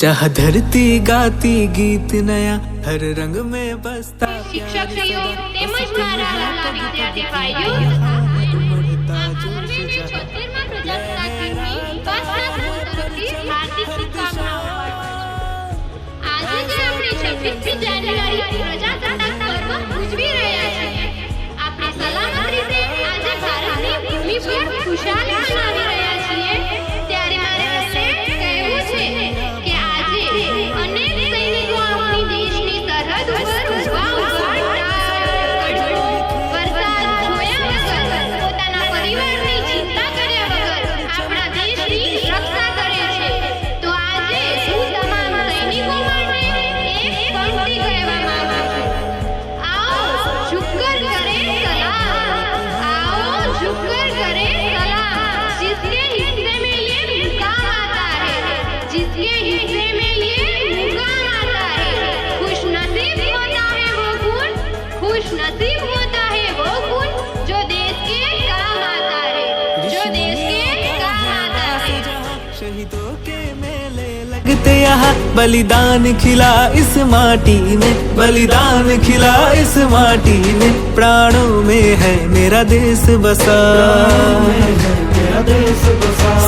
जहाँ धरती गाती गीत नया, हर रंग में बसता शिक्षकश्रीઓ તેમજ મારા વહાલા વિદ્યાર્થી ભાઈઓ, પૂર્વે 76માં પ્રજાસત્તાક દિનની વિકાસના સંઘ તરફથી હાર્દિક શુભકામનાઓ। આજે જે આપણે 26મી જાન્યુઆરી પ્રજાસત્તાક પર્વ ઉજવી રહ્યા છીએ, આપણે સલામત રીતે આજે ભારતની ભૂમિ પર ખુશાલ મનાવી રહ્યા છીએ, ત્યારે મારે તમને કહેવું છે કે આજે અનેક સૈનિકો આપણી દેશની સરહદ ઉપર ઊભા વરસાદ જોયા વગર, પોતાના પરિવારની ચિંતા કર્યા વગર આપણા દેશની રક્ષા કરે છે। તો આજે હું તમામ સૈનિકો માટે એક પંક્તિ કહેવા માંગુ છું। आओ झुककर करें सलाम, आओ झुककर करें सलाम, जिसके हिस्से में ये मुकाम आता है, जिसके हिस्से में ये मुकाम आता है। खुश नसीब होता है वो खून, खुश नसीब होता है वो खून जो देश के काम आता है, जो देश के काम आता है। शहीदों के मेले लगते यहाँ, बलिदान खिला इस माटी में, बलिदान खिला इस माटी में, प्राणों में है मेरा देश बसा,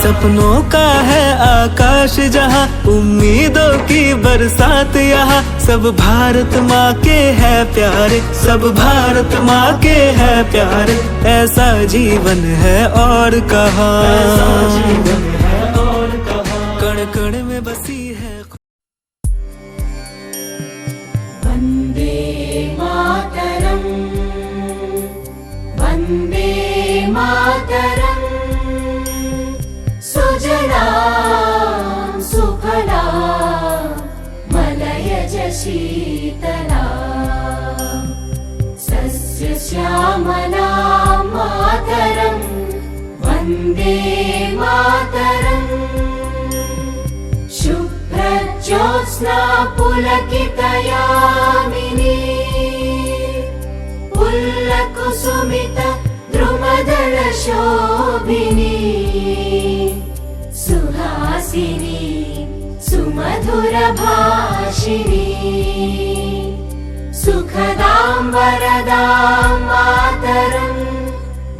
सपनों का है आकाश जहाँ, उम्मीदों की बरसात यहाँ, सब भारत माँ के है प्यारे, सब भारत माँ के है प्यारे, ऐसा जीवन है और कहाँ, कण कण में बसी है। वन्दे मातरम्, वन्दे मातरम्, सुजलां सुफलां मलयज शीतलां, सस्यश्यामलां मातरम्, वन्दे मातरम्, शुभ्रज्योत्स्ना पुलकितयामिनी, पुल्लकुसुमित द्रुमदलशोभिनी, सुहासिनी सुमधुरभाषिणी, सुखदां वरदां मातरम्,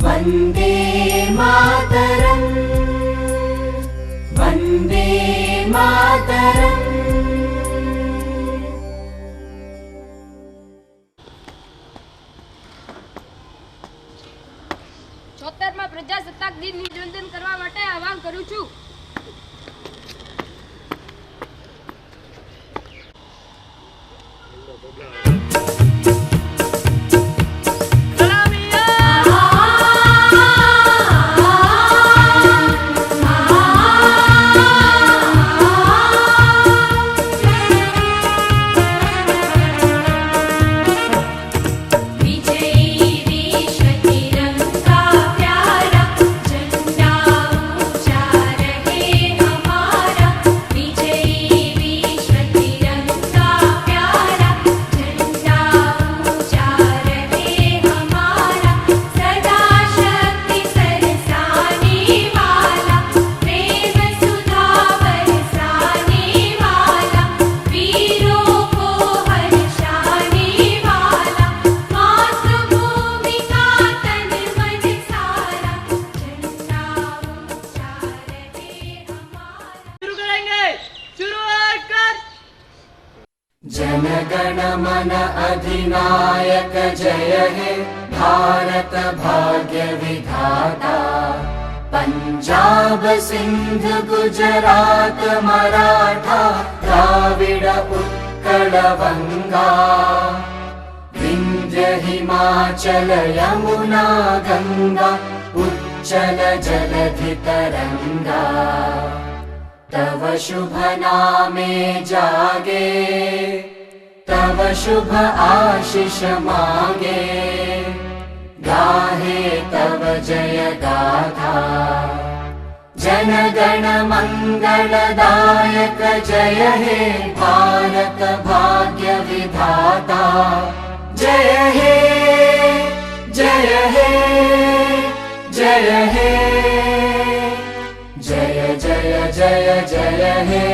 वन्दे मातरम्, वन्दे मातरम्। છોતેરમાં પ્રજાસત્તાક દિન ઉજવણ કરવા માટે આહવાન કરું છું। जनगण मन अधिनायक जय हे भारत भाग्य विधाता, पंजाब सिंध गुजरात मराठा द्राविड उत्कल बंगा, विंध्य हिमाचल यमुना गंगा उच्चल जलधि तरंगा, तव शुभ नामे जागे, तव शुभ आशीष मांगे, गाहे तव जय गाथा, जनगण मंगलदायक जय हे भारत भाग्य विधाता, जय हे जय हे जय हे, जय जय जय जय हे।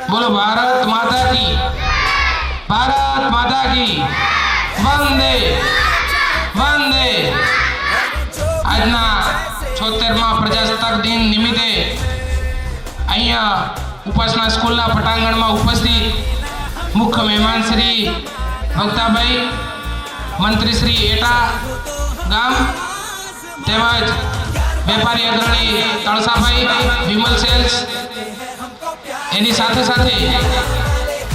બોલો ભારત માતા કી, ભારત માતા કી, વંદે વંદે। આજના 76મા પ્રજાસત્તાક દિન નિમિત્તે અહીંયા ઉપાસના સ્કૂલના પટાંગણમાં ઉપસ્થિત મુખ્ય મહેમાન શ્રી ભક્તાભાઈ, મંત્રી શ્રી એટા ગામ તેમજ વેપારી અગ્રણી તળસાભાઈ વિમલ સેલ્સ, એની સાથે સાથે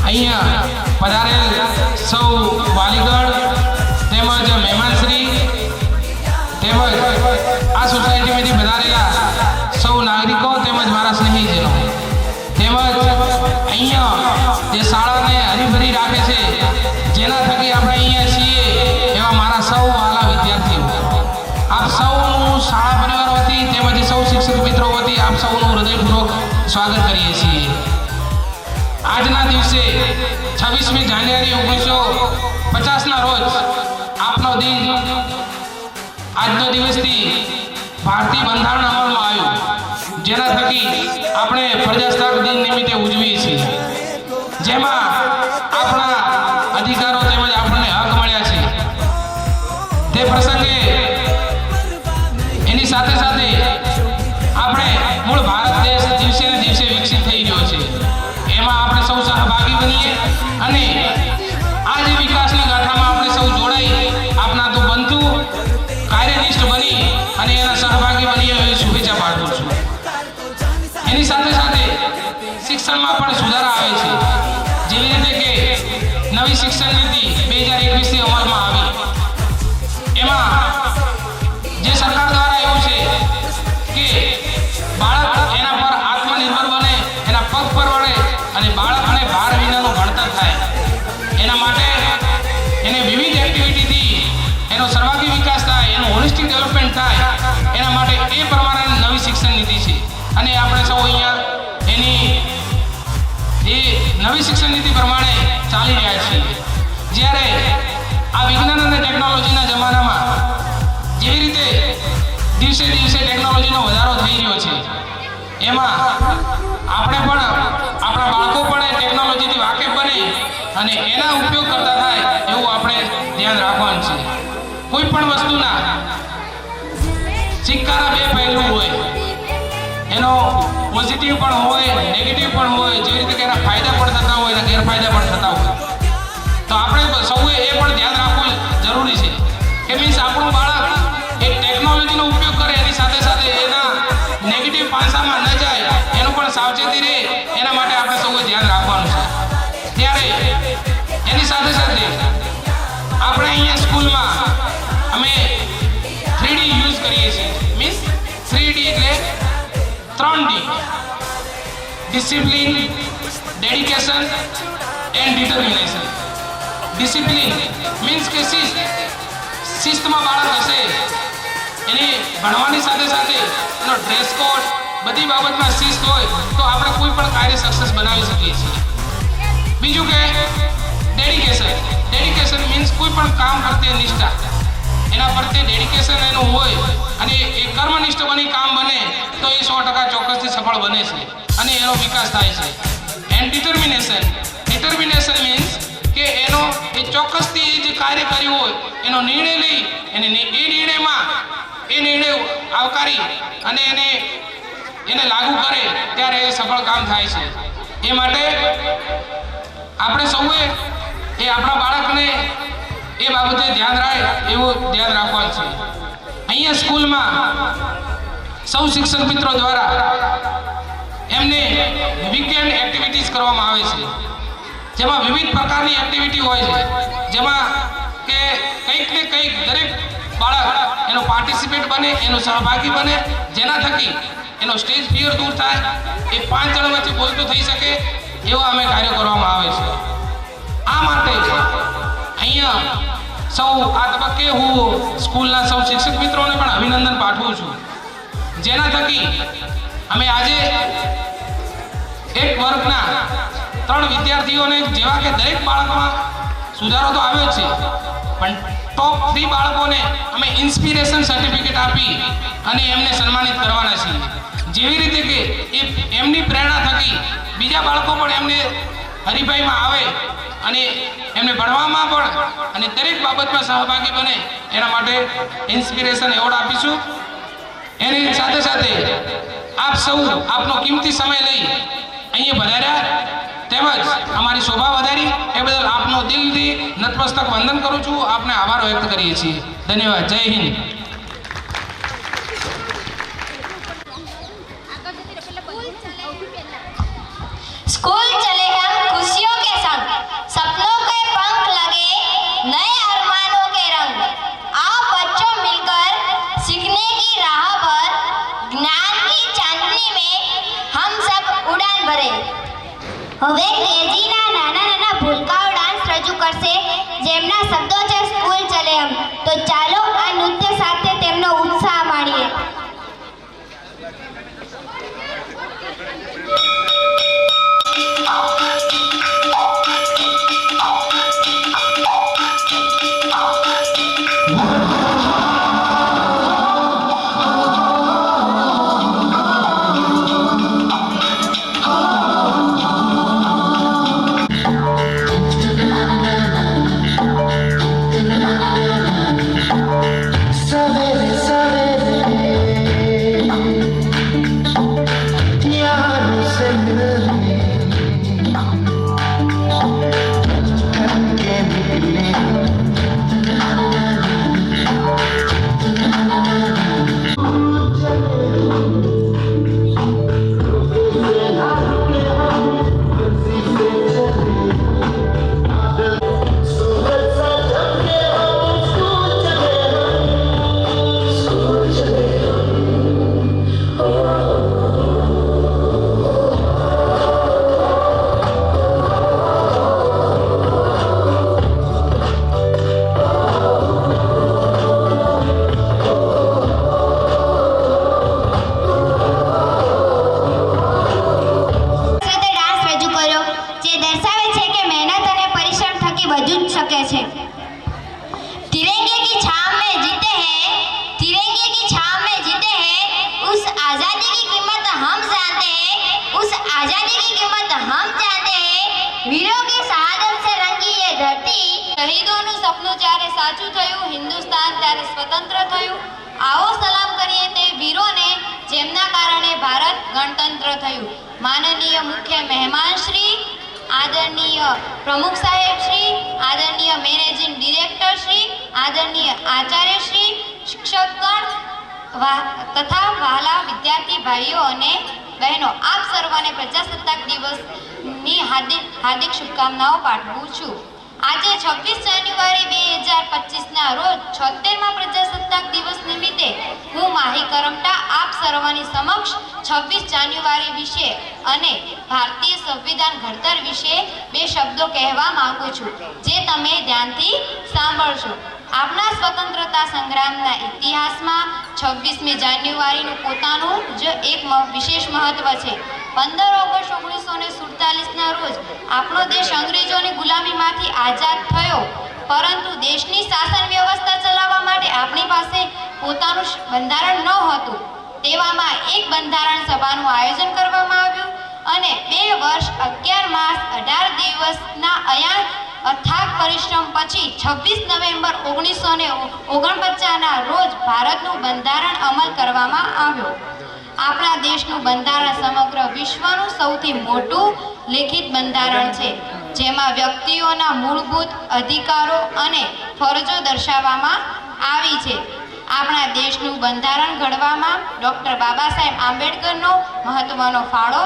અહીંયા પધારેલ સૌ વાલીગણ તેમજ મહેમાનશ્રી તેમજ આ સોસાયટીમાંથી પધારેલા સૌ નાગરિકો તેમજ મારા સ્નેહીજનો તેમજ અહીંયા જે શાળાને હરીભરી રાખે છે, જેના થકી આપણે અહીંયા છીએ એવા મારા સૌ વાલા વિદ્યાર્થીઓ, આપ સૌનું શાળા પરિવાર વતી તેમજ સૌ શિક્ષક મિત્રો વતી આપ સૌનું હૃદયપૂર્વક સ્વાગત કરીએ છીએ। આજના દિવસે 26મી જાન્યુઆરી 1950ના રોજ આપનો દિન, આજનો દિવસથી ભારતીય બંધારણ અમલમાં આવ્યું, જેના થકી આપણે પ્રજાસત્તાક દિન નિમિત્તે ઉજવીએ છીએ, જેમાં આપણા અધિકારો તેમજ આપણને હક મળ્યા છે। તે પ્રસંગે એની સાથે સાથે આપણે મૂળ ભારત દેશ દિવસે ને દિવસે વિકસિત થઈ રહ્યો છે, એમાં આપણે સૌ સહભાગી બનીએ અને આ જે વિકાસની ગાથામાં આપણે સૌ જોડાઈ આપના તો બંધુ કાર્યનિષ્ઠ બની અને એના સહભાગી બનીએ એવી શુભેચ્છા પાઠવું છું। એની સાથે સાથે શિક્ષણમાં પણ સુધારા આવે છે, જેવી રીતે કે નવી શિક્ષણ નીતિ 2021થી અમલમાં આવી, એમાં જે સરકાર દ્વારા એવું છે કે બાળક એના પર આત્મનિર્ભર બને, એના પગ પર વળે અને બાળકને ભાર વિનાનું ભણતર થાય, એના માટે એને વિવિધ એક્ટિવિટીથી એનો સર્વાંગી વિકાસ થાય, એનું હોલિસ્ટિક ડેવલપમેન્ટ થાય, એના માટે એ પ્રમાણે નવી શિક્ષણ નીતિ છે અને આપણે સૌ અહીંયા એની એ નવી શિક્ષણ નીતિ પ્રમાણે ચાલી રહ્યા છીએ। જ્યારે આ વિજ્ઞાન અને ટેકનોલોજીના જમાનામાં જેવી રીતે દિવસે દિવસે ટેકનોલોજીનો વધારો થઈ રહ્યો છે, એમાં આપણે પણ આપણા બાળકો પણ એ ટેકનોલોજીથી વાકેફ બને અને એના ઉપયોગ કરતા થાય એવું આપણે ધ્યાન રાખવાનું છે। કોઈ પણ વસ્તુના સિક્કાના બે પહેલું હોય, એનો પોઝિટિવ પણ હોય, નેગેટિવ પણ હોય, જેવી રીતે કે એના ફાયદા પણ થતા હોય, એના ગેરફાયદા પણ થતા હોય, તો આપણે સૌએ એ પણ ધ્યાન રાખવું જરૂરી છે કે મીન્સ આપણું બાળક એ ટેકનોલોજીનો ઉપયોગ કરે એની સાથે સાથે એના નેગેટિવ પાસામાં ન જાય, એનું પણ સાવચેતી રહે, એના માટે આપણે સૌએ ધ્યાન રાખવાનું છે। ત્યારે એની સાથે સાથે આપણે અહીંયા સ્કૂલમાં અમે 3D યુઝ કરીએ છીએ, મીન્સ 3D એટલે 3D, discipline, dedication and determination. Discipline means કે શિસ્તમાં બાળક હશે, એની ભણવાની સાથે સાથે એનો ડ્રેસ કોડ બધી બાબતમાં શિસ્ત હોય તો આપણે કોઈ પણ કાર્ય સક્સેસ બનાવી શકીએ છીએ। બીજું કે ડેડિકેશન, ડેડિકેશન મીન્સ કોઈ પણ કામ પ્રત્યે નિષ્ઠા, એના પ્રત્યે ડેડિકેશન એનું હોય અને એ કર્મનિષ્ઠ બની કામ બને તો એ 100% ચોક્કસથી સફળ બને છે અને એનો વિકાસ થાય છે। એન્ડ ડિટર્મિનેશન, ડિટર્મિનેશન મીન્સ કે એનો એ ચોક્કસથી જે કાર્ય કર્યું હોય એનો નિર્ણય લઈ અને એ નિર્ણયમાં એ નિર્ણય આવકારી અને એને લાગુ કરે ત્યારે એ સફળ કામ થાય છે। એ માટે આપણે સૌએ એ આપણા બાળકને એ બાબતે ધ્યાન રાખે એવું ધ્યાન રાખવાનું છે। અહીંયા સ્કૂલમાં સૌ શિક્ષક મિત્રો દ્વારા એમને વીકેન્ડ એક્ટિવિટીઝ કરવામાં આવે છે, જેમાં વિવિધ પ્રકારની એક્ટિવિટી હોય છે, જેમાં કે કંઈક ને કંઈક દરેક બાળક એનો પાર્ટિસિપેટ બને, એનો સહભાગી બને, જેના થકી એનો સ્ટેજ ફિયર દૂર થાય, એ 5 જણ વચ્ચે બોલતું થઈ શકે એવા અમે કાર્ય કરવામાં આવે છે। આ માટે અહીંયા સૌ આ તબક્કે હું સ્કૂલના સૌ શિક્ષક મિત્રોને પણ અભિનંદન પાઠવું છું, જેના થકી અમે આજે એક વર્ગના 3 વિદ્યાર્થીઓને જેવા કે દરેક બાળકમાં સુધારો તો આવ્યો છે, પણ ટોપ 3 બાળકોને અમે ઇન્સ્પિરેશન સર્ટિફિકેટ આપી અને એમને સન્માનિત કરવાના છીએ, જેવી રીતે કે એમની પ્રેરણા થકી બીજા બાળકો પણ એમને હરીફાઈમાં આવે અને એમને ભણવામાં પણ અને દરેક બાબતમાં સહભાગી બને એના માટે ઇન્સ્પિરેશન એવોર્ડ આપીશું। એની સાથે સાથે આપ સૌ આપનો કિંમતી સમય લઈ અહીંયા પધાર્યા તેમજ અમારી શોભા વધારી એ બદલ આપનો દિલથી નતમસ્તક વંદન કરું છું, આપને આભાર વ્યક્ત કરીએ છીએ। ધન્યવાદ। જય હિન્દ। स्कूल चले हम खुशियों के संग, सपनों के पंख लगे नए अरमानों के रंग। आओ बच्चों मिलकर सीखने की राह पर ज्ञान की चांदनी में हम सब उड़ान भरे। હવે કેજીના નાના નાના ભૂલકાઓ ડાન્સ રજૂ કરશે જેમના શબ્દો છે સ્કૂલ ચલે હમ। તો ચાલો આ નૃત્ય સાથે તેમનો ઉત્સાહ માણીએ। तिरंगे की छाव में जीते हैं, तिरंगे की छाव में जीते हैं, उस आजादी की कीमत हम जानते हैं, उस आजादी की कीमत हम जानते हैं। वीरों की शहादत से रंगी ये धरती, शहीदोનું સપનું જ્યારે સાચું થયું, હિન્દુસ્તાન ત્યારે સ્વતંત્ર થયું। આવો સલામ કરીએ તે વીરોને જેમના કારણે ભારત ગણતંત્ર થયું। માનનીય મુખ્ય મહેમાન શ્રી, आदरणीय प्रमुख साहेब श्री, आदरणीय मैनेजिंग डायरेक्टर श्री, आदरणीय आचार्य श्री, शिक्षकगण तथा वहाला विद्यार्थी भाईओ और बहनों, आप सर्वने प्रजासत्ताक दिवसनी हार्दिक शुभकामनाओं पाठवुं छुं। आज 26 जान्युआरी 2025 रोज 76मा प्रजासत्ताक दिवस निमित्ते हूँ माही करमटा आप सर्वनी समक्ष 26 जान्युआरी विषे अने भारतीय संविधान घड़तर विषे बे शब्दों कहवा मांगू छूं, जे तमे ध्यानथी सांभळशो। आपना स्वतंत्रता संग्रामना इतिहासमां 26मी जान्युआरीनुं पोतानुं ज एक विशेष महत्व छे। 15 ऑगस्ट 1947 रोज आपणो देश अंग्रेजोनी गुलामीमांथी आजाद थयो, परंतु देशनी शासन व्यवस्था चलाववा माटे आपणी पासे पोतानुं बंधारण न हतुं। तेवामां एक बंधारण सभानुं आयोजन करवामां आव्युं अने 2 वर्ष 11 मास 18 दिवसना અથાગ પરિશ્રમ પછી 26 નવેમ્બર 1949 રોજ ભારતનું બંધારણ અમલ કરવામાં આવ્યો। આપણા દેશનું બંધારણ સમગ્ર વિશ્વનું સૌથી મોટું લિખિત બંધારણ છે, જેમાં વ્યક્તિઓના મૂળભૂત અધિકારો અને ફરજો દર્શાવવામાં આવી છે। આપણા દેશનું બંધારણ ઘડવામાં ડોક્ટર બાબા સાહેબ આંબેડકરનો મહત્વનો ફાળો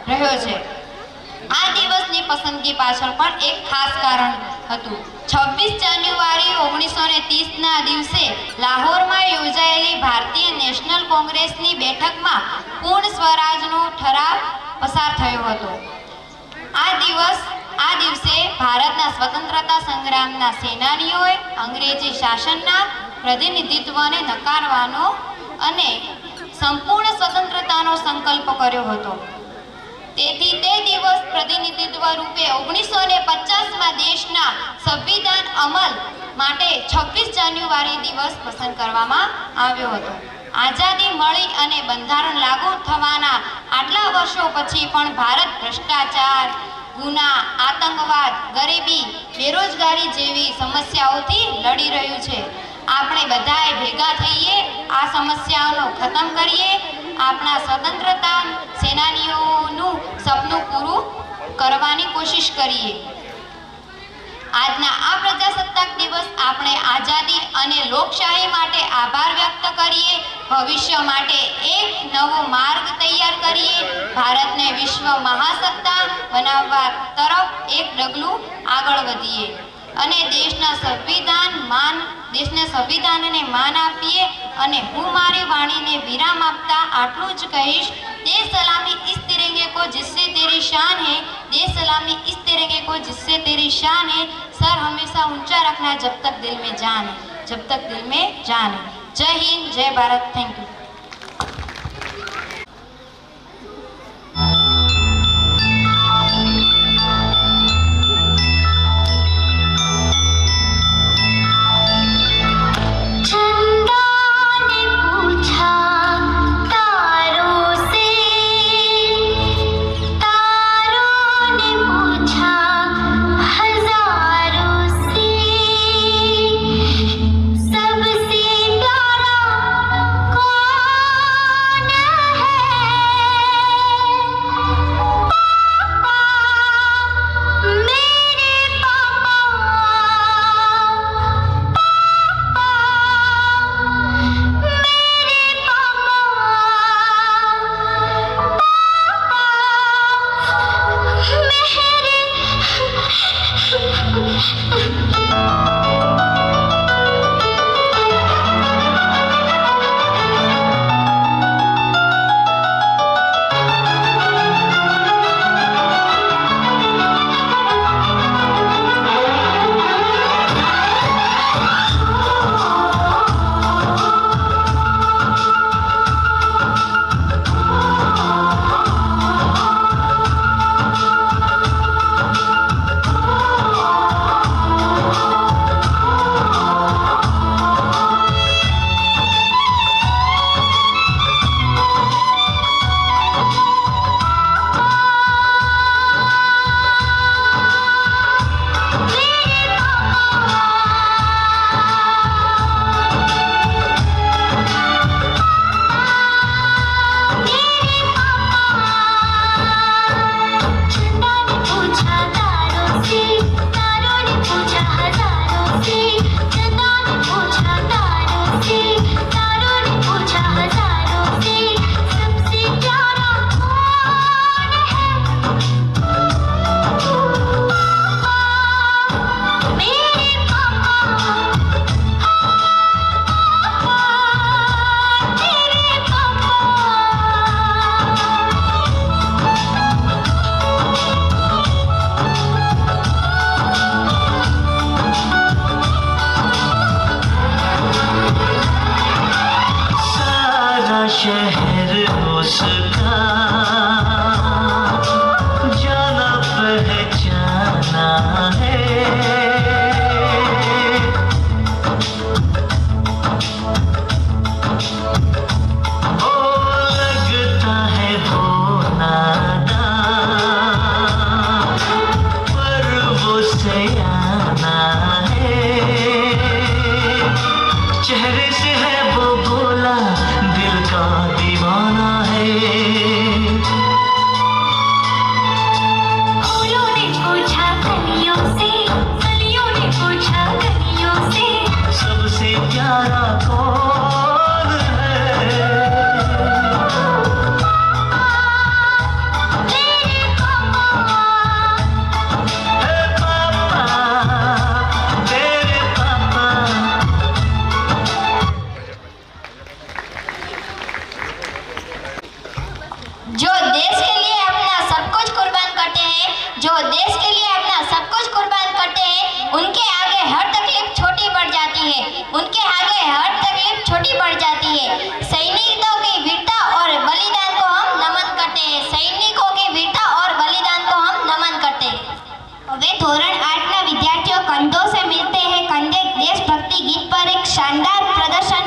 રહ્યો છે। આ દિવસની પસંદગી પાછળ પણ એક ખાસ કારણ હતું। 26 જાન્યુઆરી 1930ના દિવસે લાહોરમાં યોજાયેલી ભારતીય નેશનલ કોંગ્રેસની બેઠકમાં પૂર્ણ સ્વરાજનો ઠરાવ પસાર થયો હતો। આ દિવસે ભારતના સ્વતંત્રતા સંગ્રામના સેનાનીઓએ અંગ્રેજી શાસનના પ્રતિનિધિત્વને નકારવાનો અને સંપૂર્ણ સ્વતંત્રતાનો સંકલ્પ કર્યો હતો। તેથી તે દિવસ પ્રતિનિધિત્વ રૂપે 1950માં દેશના સંવિધાન અમલ માટે 26 જાન્યુઆરી દિવસ પસંદ કરવામાં આવ્યો હતો। આઝાદી મળી અને બંધારણ લાગુ થવાના આટલા વર્ષો પછી પણ ભારત ભ્રષ્ટાચાર, ગુના, આતંકવાદ, ગરીબી, બેરોજગારી જેવી સમસ્યાઓથી લડી રહ્યું છે. આપણે બધાએ ભેગા થઈએ, આ સમસ્યાઓનો ખતમ કરીએ, આપણા સ્વતંત્રતા સેનાનીઓનું સપનું પૂરું કરવાની કોશિશ કરીએ. આજના આ પ્રજાસત્તાક દિવસ આપણે આઝાદી અને લોકશાહી માટે આભાર વ્યક્ત કરીએ, ભવિષ્ય માટે એક નવો માર્ગ તૈયાર કરીએ, ભારતને વિશ્વ મહાસત્તા બનાવવા તરફ એક ડગલું આગળ વધીએ અને દેશના સંવિધાનને માન આપીએ. અને હું મારી વાણીને વિરામ આપતા આટલું જ કહીશ, देश सलामी इस तिरंगे को जिससे तेरी शान है, देश सलामी इस तिरंगे को जिससे तेरी शान है, सर हमेशा ऊंचा रखना जब तक दिल में जान है, जब तक दिल में जान है. जय हिंद, जय भारत. Thank you.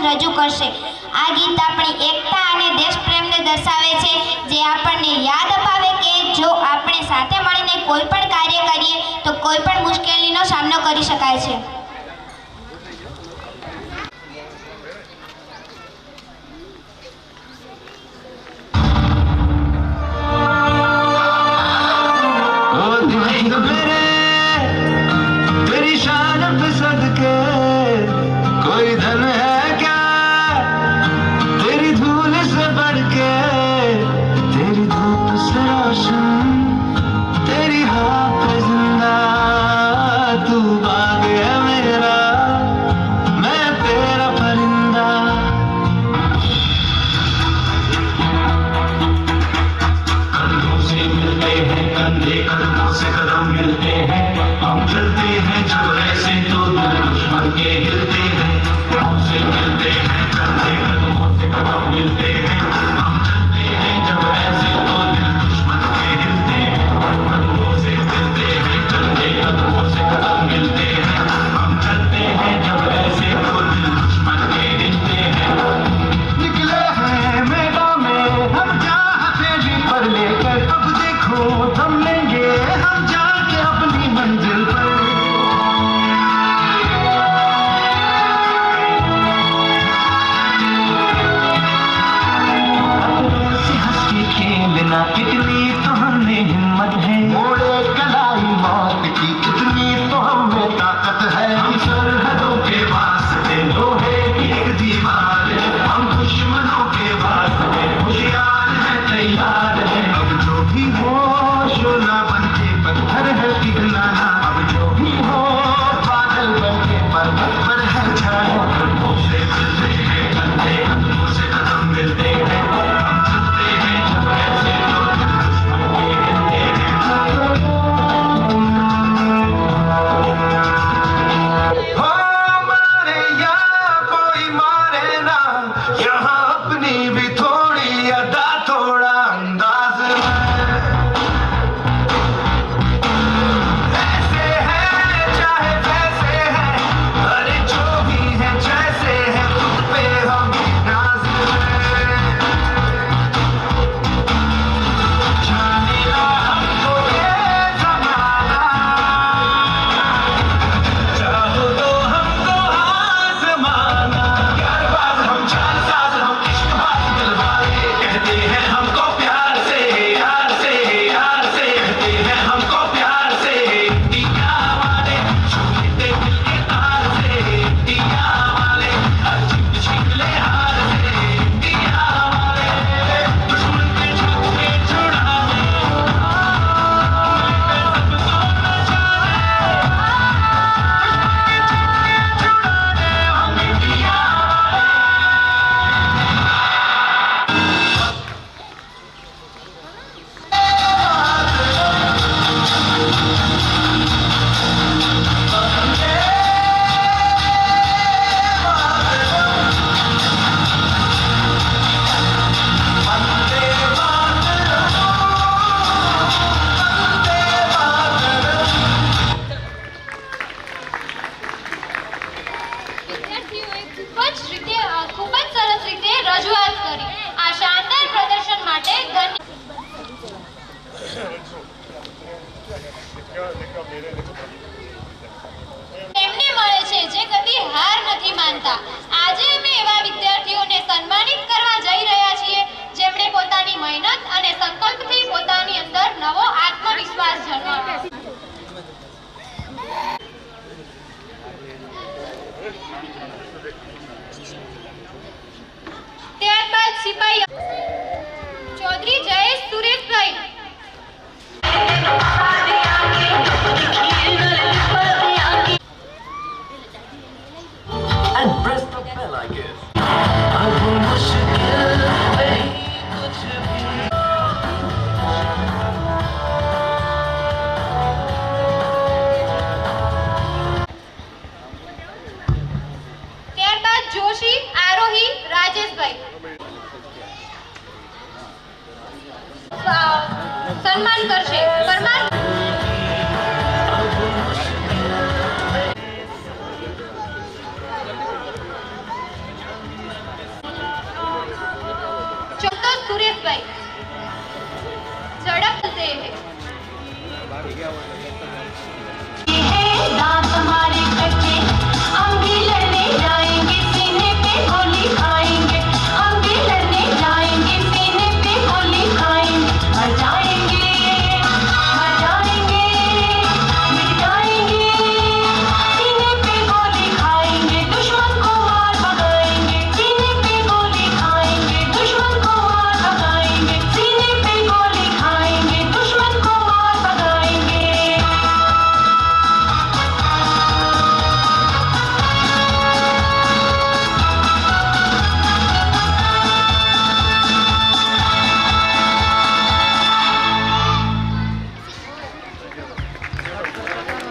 रजू करशे. આ ગીત આપણી એકતા અને દેશપ્રેમને દર્શાવે છે, જે આપણને યાદ અપાવે કે જો આપણે સાથે મળીને કોઈ પણ કાર્ય કરીએ તો કોઈ પણ મુશ્કેલીનો સામનો કરી શકાય છે. तेरी शान पे सदके कोई धन है क्या, तेरी धूल से बढ़ के, तेरी धूप से रोशन, तेरी हाँ पे जिंदा, तू बाग है मेरा, मैं तेरा परिंदा. कंधों से मिलते हैं कंधे, कदमों से कदम मिलते हैं, हम चलते हैं जब ऐसे तो दिल दुश्मन के हिलते हैं. हमसे मिलते हैं कंधे, कदमों से कदम मिलते हैं, हम चलते हैं जब ऐसे तो दिल दुश्मन के हिलते हैं. कदमों से मिलते हैं कंधे, कदमों से कदम मिलते हैं, हम चलते हैं जब ऐसे तो दिल दुश्मन के हिलते हैं. निकले हैं मैदान में हम चाहते जी पर लेकर, अब देखो थम लेंगे हम जाके अपनी मंजिल पर. अपनों से हंस के खेलना कितनी तो हमें हिम्मत है, मोड़े कलाई मौत की कितनी तो हमें ताकत है. हम सरहदों के वास्ते लोहे की एक दीवार है, हम दुश्मनों के वास्ते होशियार है, तैयार है. अब जो भी हो शोला बनके पत्थर है पिघलाना, अब जो भी हो बादल बनके पर्वत पर है छाया. कदमों से मिलते हैं कंधे, कदमों से कदम मिलते हैं, हम चलते हैं जब ऐसे तो दिल दुश्मन के हिलते हैं. हो मारे या कोई मारे ना, यहाँ अपनी भी थोड़ी अदा थोड़ा अंदाज है. ऐसे है चाहे वैसे है, अरे जो भी है जैसे है, खुद पे हम नाज है. जानेगा हमको ये जमाना, चाहो तो हमको आजमाना. यारबाज हम जानसाज हम इश्कबाज दिलवाले, कहते हैं हमको प्यार से यार से यार से, कहते हैं हमको प्यार से दिया वाले, छूते दिल के तार से दिया वाले, अजीब छिपले हार से दिया वाले, दुश्मन के छत पे छुड़ाने, सबको नचाने, छुड़ाने हमें दिया वाले. વિદ્યાર્થીઓએ ખૂબ જ સરસ રીતે રજૂઆત કરી. આ શાનદાર પ્રદર્શન માટે એમને મળે છે જે કદી હાર નથી માનતા. આજે અમે એવા વિદ્યાર્થીઓને સન્માનિત કરવા જઈ રહ્યા છીએ, જેમણે પોતાની મહેનત અને સંકલ્પથી પોતાની અંદર નવો આત્મવિશ્વાસ જન્માવ્યો. ત્યારબાદ સિપાહી Chaudhary Jayesh Sureshbhai. And press the bell icon. अब मुश्किल नहीं कुछ भी. ત્યારબાદ જોશી આરોહી રાજેશભાઈ. સન્માન કરશે પરમાર. झड़प से है। दांत हमारे कच्चे, हम भी लड़ने जाएंगे, सीने पे गोली खाएंगे, हम भी लड़ने जाएंगे, सीने पे गोली खाएंगे, मर जाएंगे, मिट जाएंगे, सीने पे गोली खाएंगे, दुश्मन को मार भगाएंगे, सीने पे गोली खाएंगे, दुश्मन को मार भगाएंगे, सीने पे गोली खाएंगे, दुश्मन को मार भगाएंगे।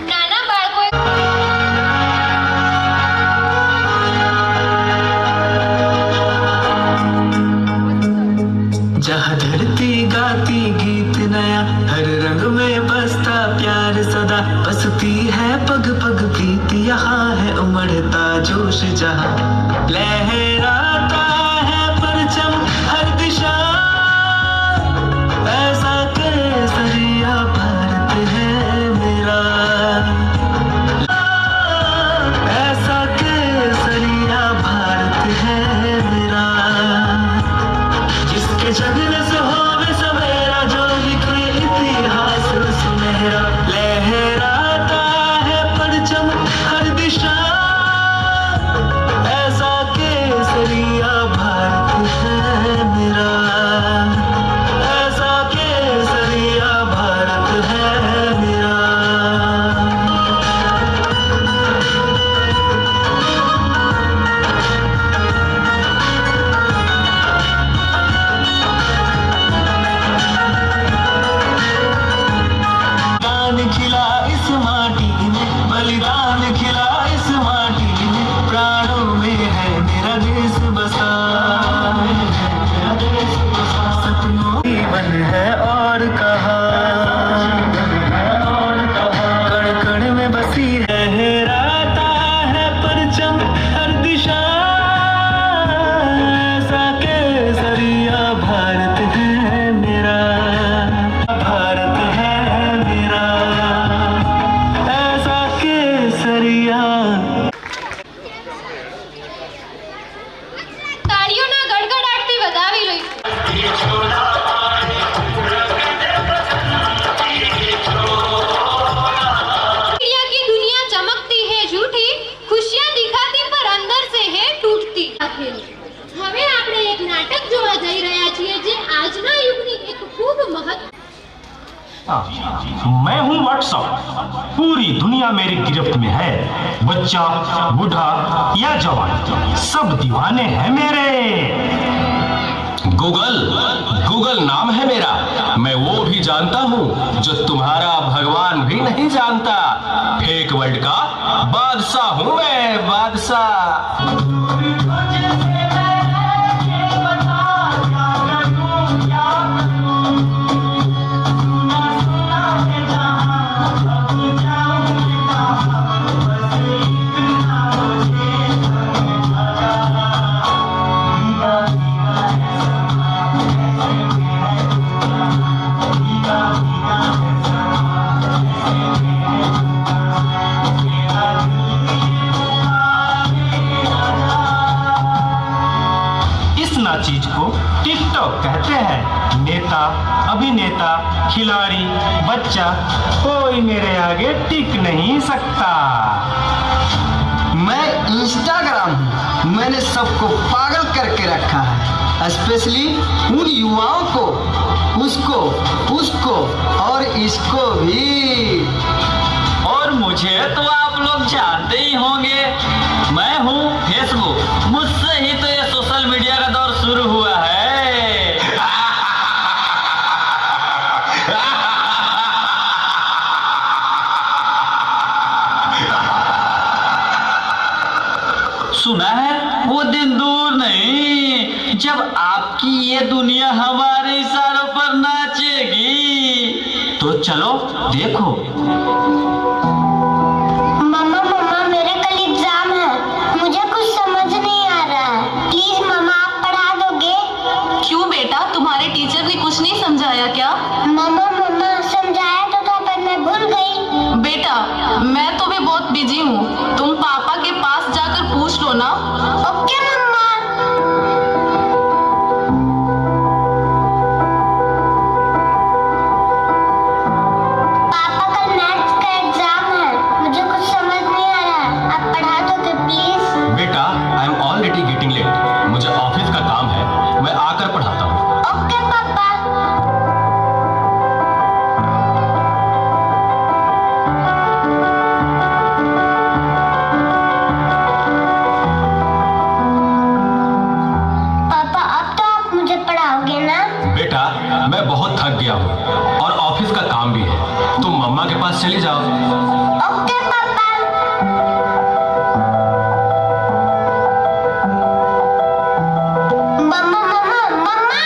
નાના બાળકોએ जहाँ धरती गाती गीत नया, हर रंग में बसता प्यार सदा, बसती है पग पग प्रीत, यहाँ है उमड़ता जोश जहाँ, लहराता है परचम हर दिशा, ऐसा केसरिया भारत है मेरा, ऐसा केसरिया भारत है मेरा, जिसके जगने से होवे सवेरा, जो लिखे इतिहास सुनहरा, लहराता है परचम हर दिशा, ऐसा केसरिया भारत है मेरा, ऐसा केसरिया भारत है मेरा। बलिदान खिला इस माटी में, बलिदान खिला इस माटी में, प्राणों में है मेरा देश बसा, सपनों की जीवन है और कहा, कण कण में बसी है, लहराता है परचम हर दिशा, ऐसा केसरिया भारत है मेरा, भारत है मेरा, ऐसा केसरिया। તાળીઓના ગડગડાટથી વધાવી લઈ। मीडिया की दुनिया चमकती है झूठी, खुशियां दिखाती पर अंदर से है टूटती। હવે આપણે એક નાટક જોવા જઈ રહ્યા છીએ જે આજના યુગની એક ખૂબ મહત્વ मैं हूँ व्हाट्सअप, पूरी दुनिया मेरी गिरफ्त में है, बच्चा बूढ़ा या जवान सब दीवाने हैं मेरे। गूगल नाम है मेरा, मैं वो भी जानता हूँ जो तुम्हारा भगवान भी नहीं जानता, फेक वर्ल्ड का बादशाह हूँ मैं, बादशाह। चीज को टिकटॉक कहते हैं। नेता, अभिनेता, खिलाड़ी, बच्चा कोई मेरे आगे टिक नहीं सकता। मैं इंस्टाग्राम हूँ, मैंने सबको पागल करके रखा है, स्पेशली उन युवाओं को, उसको और इसको भी। और मुझे तो आप लोग जानते ही होंगे, मैं हूँ फेसबुक, मुझसे ही तो ये सोशल मीडिया का दौर शुरू हुआ है। सुना है वो दिन दूर नहीं जब आपकी ये दुनिया हमारे इशारों पर नाचेगी। तो चलो देखो। मम्मा मेरा कल एग्जाम है, मुझे कुछ समझ नहीं आ रहा है, प्लीज मम्मा आप पढ़ा दोगे? क्यों बेटा, तुम्हारे टीचर भी कुछ नहीं बिजी हूँ, तुम पापा के पास जाकर पूछ लो ना। ओके मम्मा। पापा कल मैथ्स का एग्जाम है, मुझे कुछ समझ नहीं आ रहा है, आप पढ़ा दोगे प्लीज? बेटा, I am already getting late, मुझे ऑफिस का काम है, मैं आकर पढ़ाता हूँ। ओके पापा। पापा अब तो आप मुझे पढ़ाओगे ना? बेटा, मैं बहुत थक गया हूँ और ऑफिस का काम भी है, तुम मम्मा के पास चली जाओ। ओके पापा। मम्मा मम्मा मम्मा,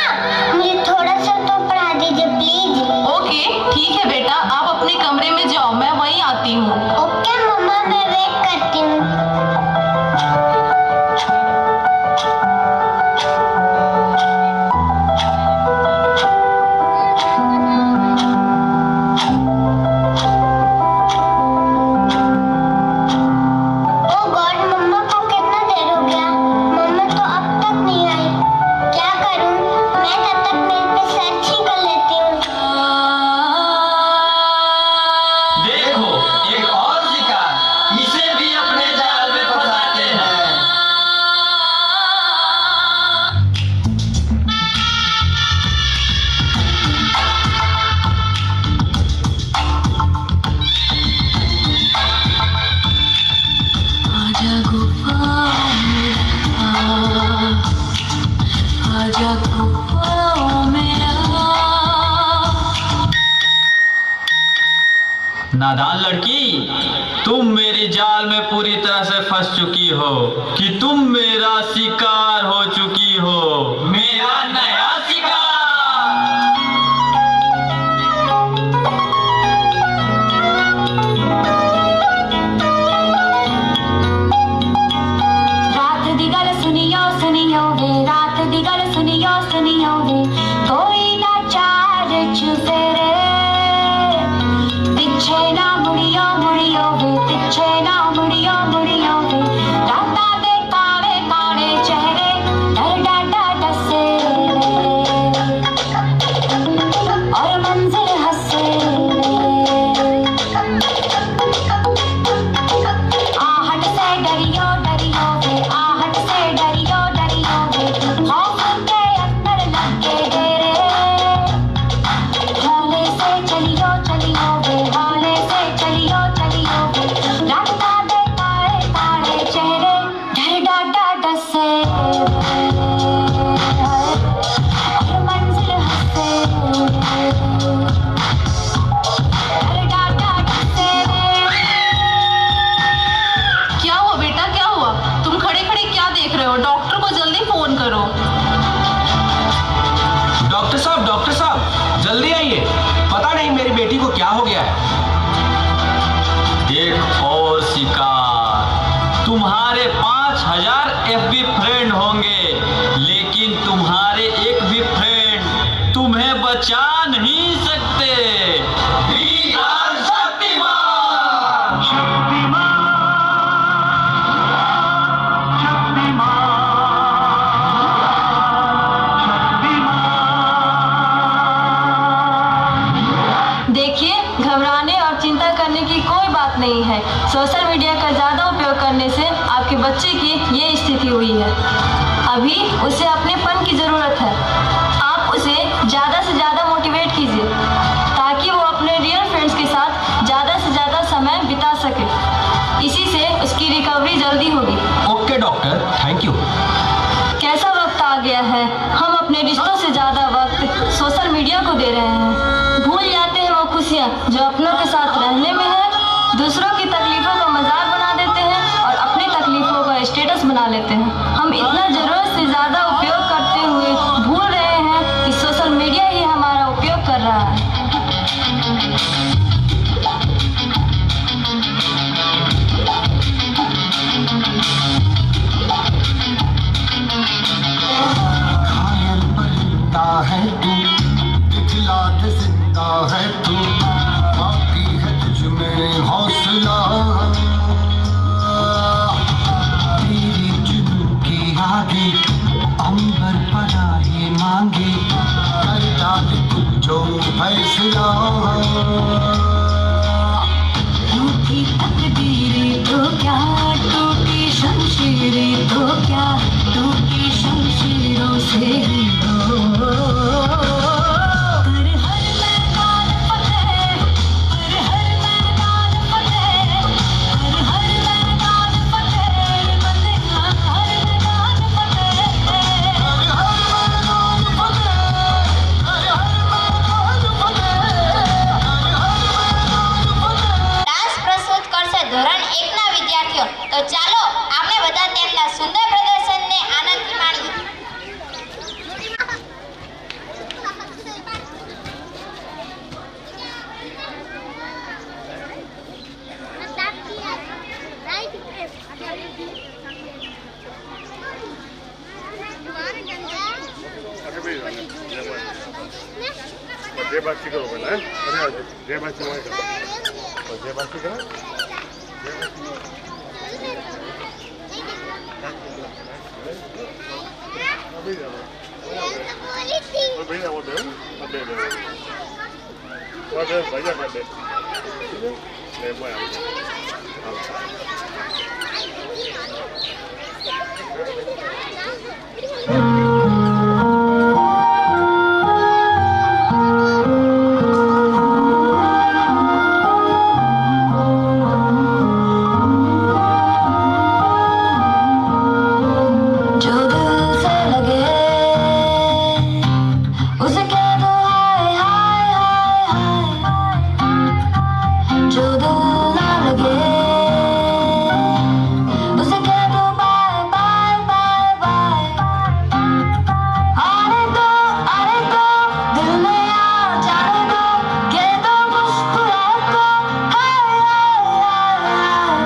मुझे थोड़ा सा तो पढ़ा दीजिए प्लीज। ओके ठीक है बेटा, आप अपने कमरे में जाओ, मैं वहीं आती हूँ। ओके मम्मा, मैं वेट करती हूँ। ओ गॉड, मम्मा को कितना देर हो गया, मम्मा तो अब तक नहीं आई। क्या करूं, मैं तब तक मेल पे सर्च ही कर लेती हूँ। देखो, एक और शिकार, इसे भी अपने जाल में फंसाते हैं। आजा गुफाओं में आजा गुफाओं में नादान लड़की, तुम मेरी जाल में पूरी तरह से फंस चुकी हो कि तुम मेरा शिकार हो चुकी हो, मेरा नया शिकार। रात दी गल सुनियो सुनियो वे, रात दी गल सुनियो सुनियो वे, कोई ना चार चुफेरे, पिछे ना मुड़ियो मुड़ियो वे, पिछे ना मुड़ियो मुड़ियो वे, राता दे काले काले चेहरे, डर डाटा डसे और मंजिल हंसे। आहट से डरियो डरियो वे, आहट से डरियो डरियो वे, खौफ के अंदर लगे डेरे, हौले से चलियो चलियो वे, हौले से चलियो चलियो वे, राता दे काले काले चेहरे, डर डाटा डसे और मंजिल हंसे, डर डाटा डसे। क्या हुआ बेटा, क्या हुआ? तुम खड़े खड़े क्या देख रहे हो? डॉक्टर को जल्दी फोन करो। डॉक्टर साहब, जल्दी आइए, पता नहीं मेरी बेटी को क्या हो गया है। एक और शिकार, तुम्हारे 5000 FB फ्रेंड होंगे, लेकिन तुम्हारे एक भी फ्रेंड तुम्हें बचा नहीं सकते। We are Shaktimaan. देखिए, घबराने और चिंता करने की कोई बात नहीं है। सोशल मीडिया का ज़्यादा उपयोग करने से आपके बच्चे की ये स्थिति हुई है। अभी उसे अपनेपन की ज़रूरत है। आप उसे ज़्यादा से ज़्यादा मोटिवेट कीजिए ताकि वो अपने रियल फ्रेंड्स के साथ ज़्यादा से ज़्यादा समय बिता सके। इसी से उसकी रिकवरी जल्दी होगी। Okay doctor, thank you. कैसा वक्त आ गया है, हम अपने रिश्तों से ज़्यादा वक्त सोशल मीडिया को दे रहे हैं। भूल जाते हैं वो खुशियाँ जो अपनों के साथ रहने में है। दूसरों की तकलीफ़ों का मजाक बना देते हैं और अपनी तकलीफ़ों का स्टेटस बना लेते हैं। हम इतना ज़रूरत से ज़्यादा उपयोग करते हुए भूल रहे हैं कि सोशल मीडिया ही हमारा उपयोग कर रहा है। है तू, दिखला दे जिंदा है तू, बाकी है तुझ में हौसला। जो फैसला रूठी तकदीरें तो क्या, टूटी शमशीरें तो क्या, टूटी शमशीरों से ही हो। कर हर मैदान फतेह, कर हर मैदान फतेह, कर हर मैदान फतेह, बंदे हर मैदान फतेह, कर हर मैदान फतेह, कर हर मैदान फतेह, कर हर मैदान फतेह। ડાન્સ પ્રસ્તુત કરશે ધોરણ 1 ના વિદ્યાર્થીઓ. તો ચાલો આપણે બધા તેમના સુંદર પ્રદર્શનને આનંદથી માણીએ. जय बात करो पहले, जय बात करो, जय बात करो, अभी जाओ, भैया वो दे, अब दे दे, भैया कर दे, ले बोया, जो दिल से लगे उसे कह दो हाय हाय हाय हाय, जो दिल ना लगे उसे कह दो बाय बाय बाय बाय। आने दो दिल में आ जाने दो, कह दो मुस्कुराहट को हाय हाय हाय,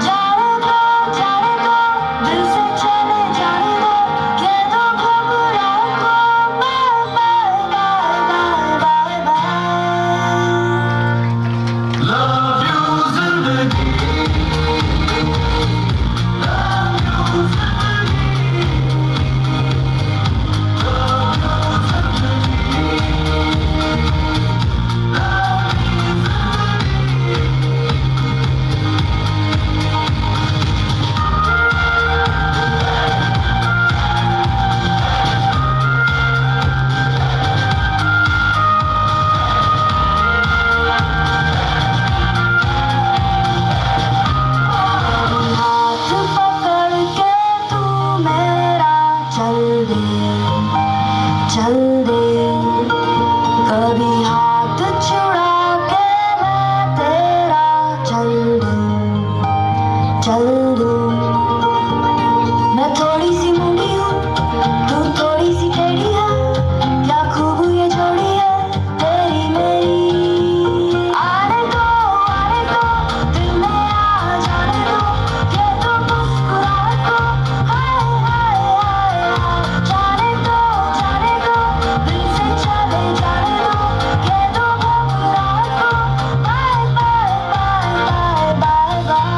जाने दो दिल से चले जाने दो, कह दो घबराहट को bye bye bye bye bye bye. Love you जिंदगी, हाथ पकड़ के तू मेरा चल दे, कभी हाथ छुड़ा के मैं तेरा चल दूं। मैं थोड़ी सी मूडी हूँ, तू थोड़ी सी टेढ़ी है, क्या खूब ये जोड़ी है तेरी मेरी। आने दो दिल में आ जाने दो, कह दो मुस्कुराहट को हाय हाय हाय हाय, जाने दो दिल से चले जाने दो, कह दो घबराहट को bye bye bye bye bye bye.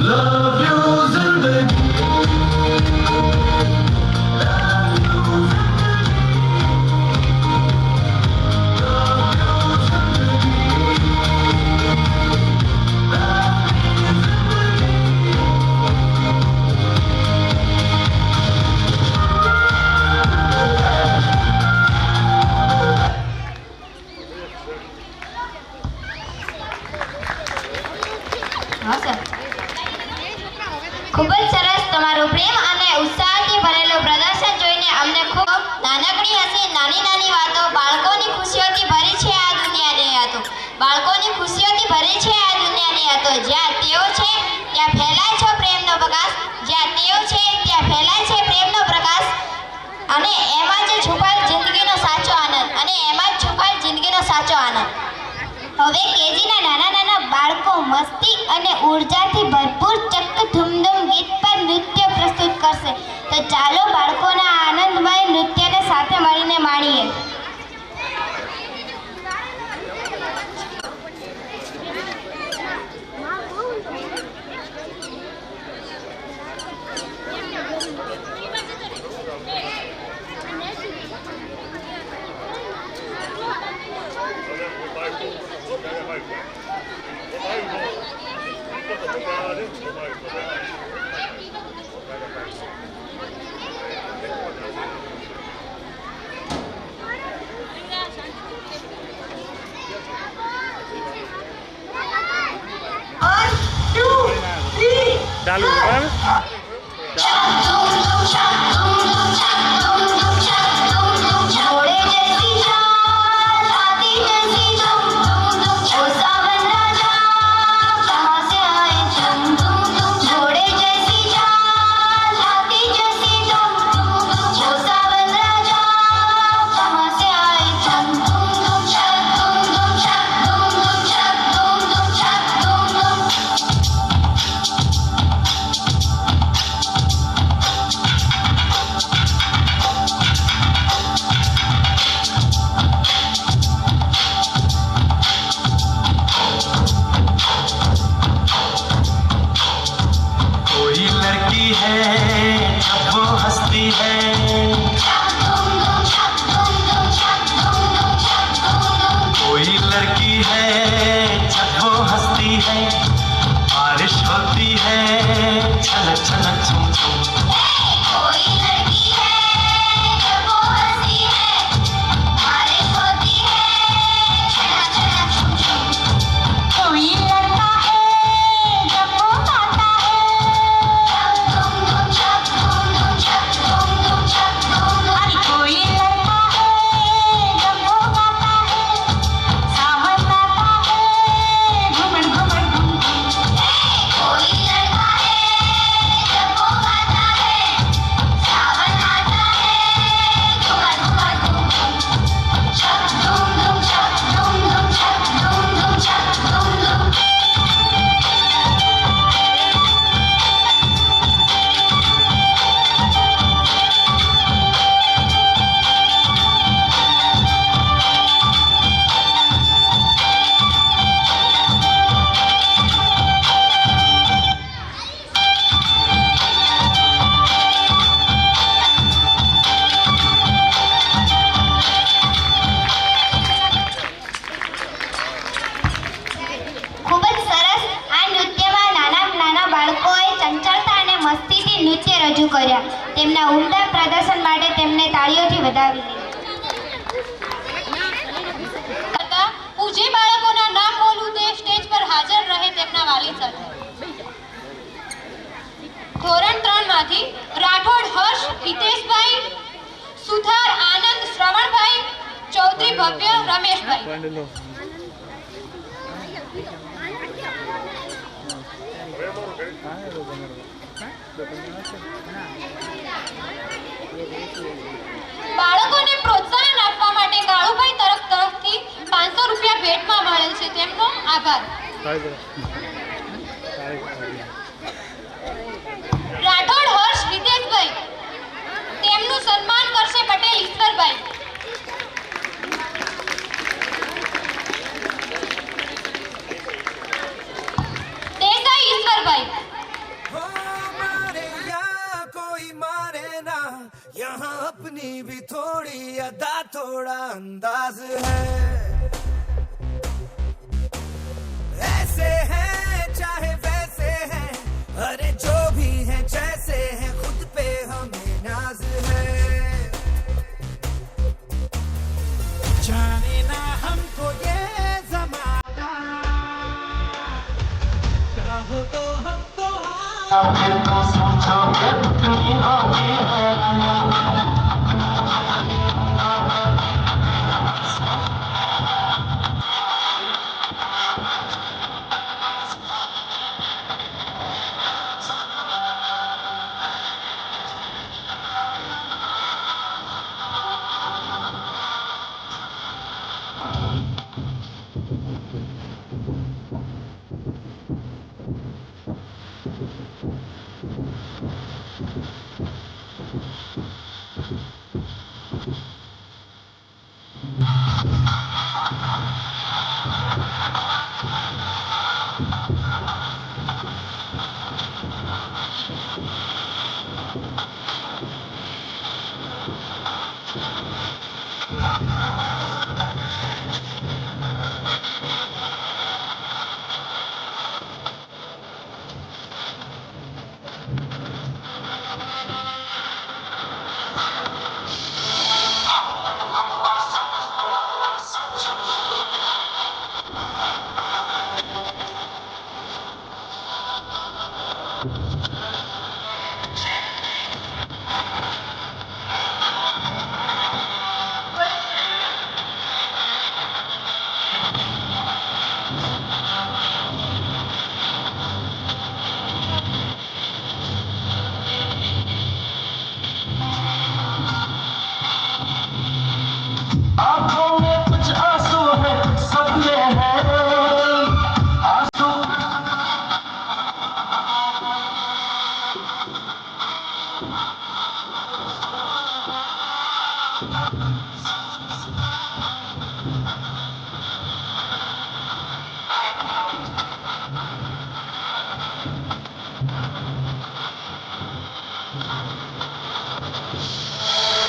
Love you जिंदगी, હા સર, ખૂબ જ સરસ. તમારું પ્રેમ અને ઉત્સાહથી ભરેલું પ્રદર્શન જોઈને અમને ખૂબ નાનકડી હસી, નાની વાતો, બાળકોની ખુશીઓથી ભરી છે આ દુનિયાની યાદો. બાળકોની ખુશીઓથી ભરી છે આ દુનિયાની યાદો. જ્યાં તેઓ છે ત્યાં ફેલાય છે પ્રેમનો પ્રકાશ, જ્યાં તેઓ છે ત્યાં ફેલાય છે પ્રેમનો પ્રકાશ, અને એમાં જ છુપાયેલ જિંદગીનો સાચો આનંદ, અને એમાં જ છુપાયેલ જિંદગીનો સાચો આનંદ. હવે કેજીના નાના બાળકો મસ્તી અને ઉર્જાથી ભરપૂર ચક્ક ધૂમધૂમ ગીત પર નૃત્ય પ્રસ્તુત કરશે. તો ચાલો બાળકોના આનંદમય નૃત્યને સાથે મળીને માણીએ. ચાલુ છે બરાબર घोड़े जैसी चाल हाथी जैसी दम ओ सावन राजा कहाँ से आए तुम घोड़े जैसी चाल हाथी जैसी दम ओ सावन राजा कहाँ से आए तुम कोई लड़की है जब वो हंसती है कोई लड़की है जब वो हंसती है बारिश होती है छलक छलक झुम झुम कोई लड़की है जब वो हंसती है बारिश होती है छलक छलक झुम झुम कोई लड़का है जब वो गाता है धूम धूम छक धूम धूम छक धूम धूम छक धूम धूम कोई लड़का है जब वो गाता है सावन आता है घुमड़ घुमड़ घूम घूम कोई लड़का है जब वो गाता है सावन आता है घुमड़ घुमड़ घूम घूम छक धूम धूम छक धूम धूम छक धूम धूम छक धूम धूम ખૂબ જ સરસ આ નૃત્યમાં નાના બાળકોએ ચંચળતા અને મસ્તીથી નૃત્ય રજૂ કર્યા તેમના ઉમદા પ્રદર્શન માટે તેમને તાળીઓથી વધાવી હું જે બાળકોના નામ બોલું તે સ્ટેજ પર હાજર રહે તેમના વાલી સાથે ધોરણ 3 માંથી રાઠોડ હર્ષ હિતેશભાઈ સુથાર આનંદ શ્રવણભાઈ ચૌધરી ભવ્ય રમેશભાઈ બાળકોને પ્રોત્સાહન આપવા માટે કાળુભાઈ તરફથી 500 રૂપિયા ભેટમાં મળેલ છે તેમનો આભાર રાઠોડ હર્ષ હિતેશભાઈ તેમનું સન્માન કરશે પટેલ ઈશ્વરભાઈ દેસાઈ ઈશ્વરભાઈ कोई मारे ना यहाँ अपनी भी थोड़ी अदा थोड़ा अंदाज है ऐसे हैं चाहे वैसे हैं अरे जो भी हैं जैसे हैं खुद पे हमें नाज है जाने ना हमको ये ज़माना चाहो तो हमको फिर तो समझो कि अपनी होगी है Thank you. आंखों में कुछ आंसू है, सपने हैं आंसू।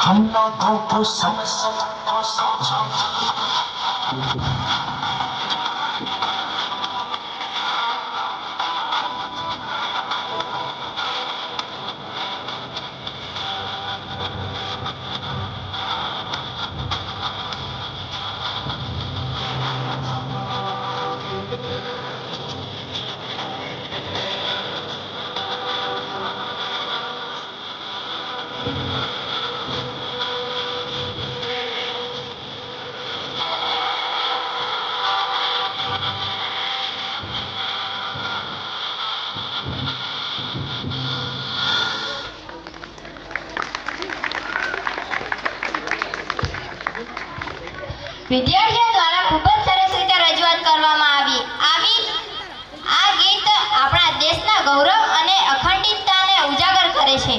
हम बातों को समझ વિદ્યાર્થીઓ દ્વારા ખૂબ જ સરસ રીતે રજૂઆત કરવામાં આવી આ ગીત આપણા દેશના ગૌરવ અને અખંડિતતાને ઉજાગર કરે છે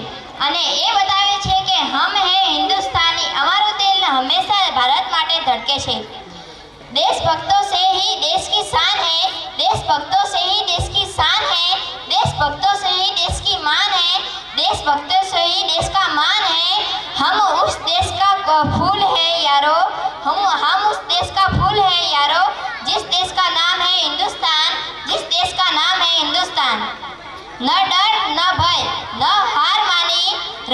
અને એ બતાવે છે કે હમ હે હિન્દુસ્તાની, અમારું દિલ હંમેશા ભારત માટે ધડકે છે। देशभक्तों से ही देश की शान है, देशभक्तों से ही देश की शान है, देशभक्तों से ही देश की मान है, देशभक्तों से ही देश का मान है। हम उस देश का फूल है यारो, हम उस देश का फूल है यारो, जिस देश का नाम है हिंदुस्तान, जिस देश का नाम है हिंदुस्तान। न डर न भय न हार मानी,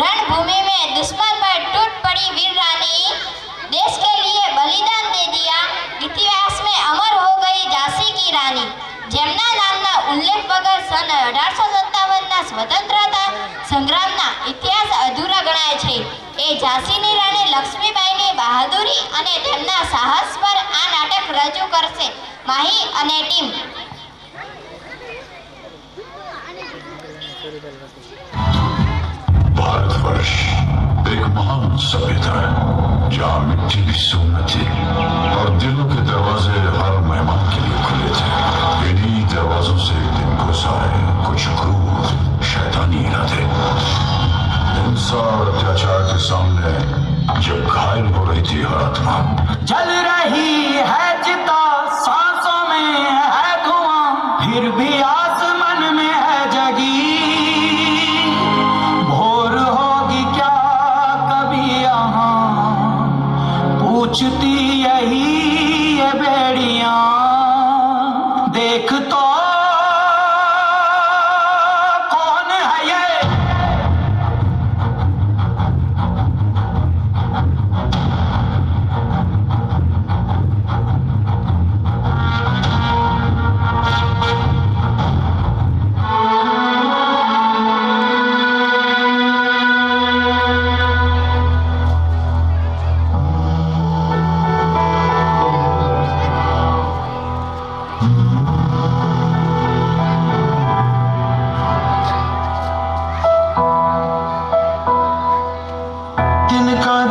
रणभूमि में दुश्मन पर टूट पड़ी वीर रानी, देश के लिए बलिदान दे दिया, इतिहास में अमर हो गई झांसी की रानी। જેમના નામના ઉલ્લેખ વગર સન 1857ના સ્વતંત્રતા સંગ્રામના ઇતિહાસ અધૂરા ગણાય છે। એ ઝાંસીની રાણી લક્ષ્મીબાઈની બહાદુરી અને તેમના સાહસ પર આ નાટક રજૂ કરશે માહી અને ટીમ। भारतवर्ष एक महान सभ्यता है जहाँ मिट्टी की सुगंध थी और दिलों के दरवाजे हर मेहमान के लिए खुले थे। इन्हीं दरवाजों से एक दिन घुस आए कुछ क्रूर शैतानी इरादे। हिंसा और अत्याचार के सामने जब घायल हो रही थी हर आत्मा, जल रही है चिता, सांसों में है धुआं, फिर भी आसमान में है जगी। भोर होगी क्या कभी यहाँ, पूछती यही ये बेड़ियां। देख तो कौन है ये,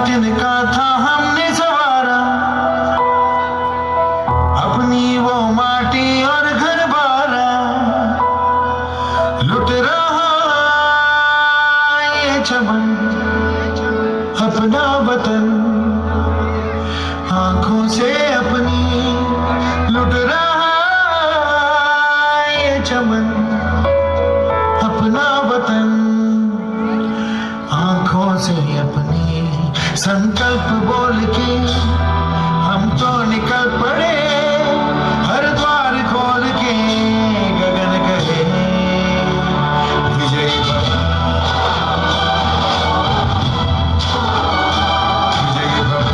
तिनका था हमने सवारा, अपनी वो माटी और घर बारा। लुट रहा ये चमन अपना वतन, आंखों से अपनी लुट रहा ये चमन अपना वतन, आंखों से अपनी। संकल्प बोल के हम तो निकल पड़े, हर द्वार खोल के गगन कहे विजयी भव, विजयी भव।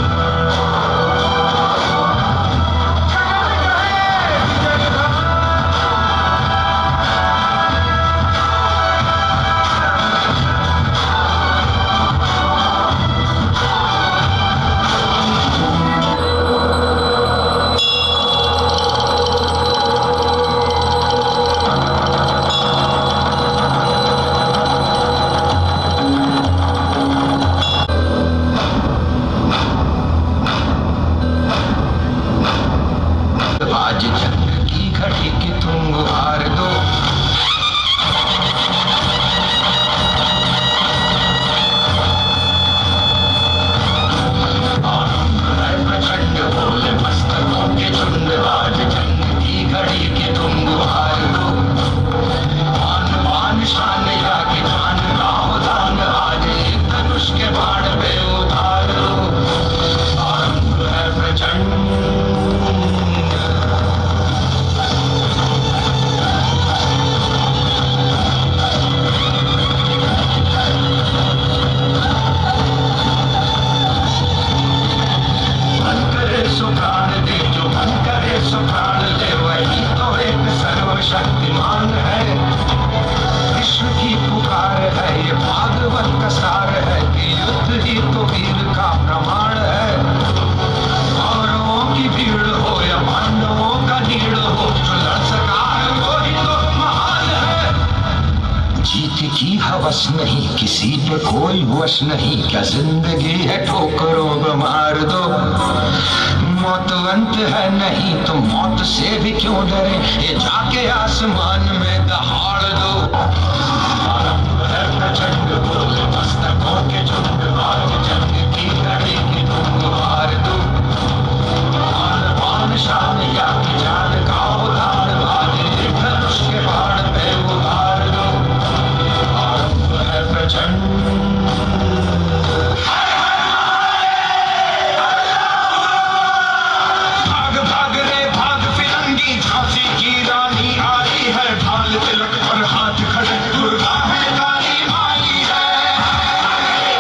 बस नहीं, किसी पे कोई वश नहीं, क्या जिंदगी है ठोकरों को मार दो। मौत अंत है नहीं तो मौत से भी क्यों डरे, ये जाके आसमान में दहाड़ दो। आरंभ है प्रचंड बोले मस्तकों के झुंड, आज जंग की घड़ी की धुन मार दो। आन शान या जान का उदार भागे, धनुष के बाण पे उतार दो। आरंभ है प्रचंड। भाग भाग रे भाग फिरंगी, झांसी की रानी आई है, ढाल तिलक पर हाथ खड़े, दुर्गा है काली माई है।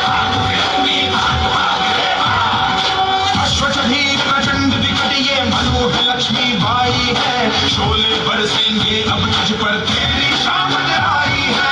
भाग फिरंगी भाग भाग रे भाग, अश्व चढ़ी प्रचंड विकट ये मनु है लक्ष्मी बाई है, शोले बरसेंगे अब तुझ पर तेरी शामत आई है।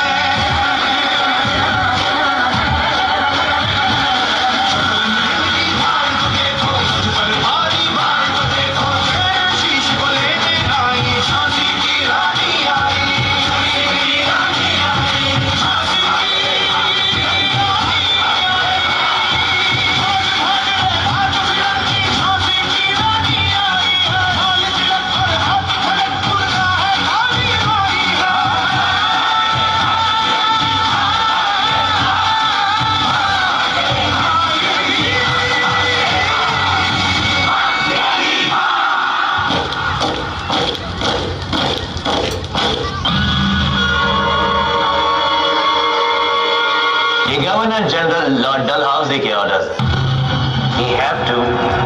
Governor General Lord Dalhousie के orders. We have to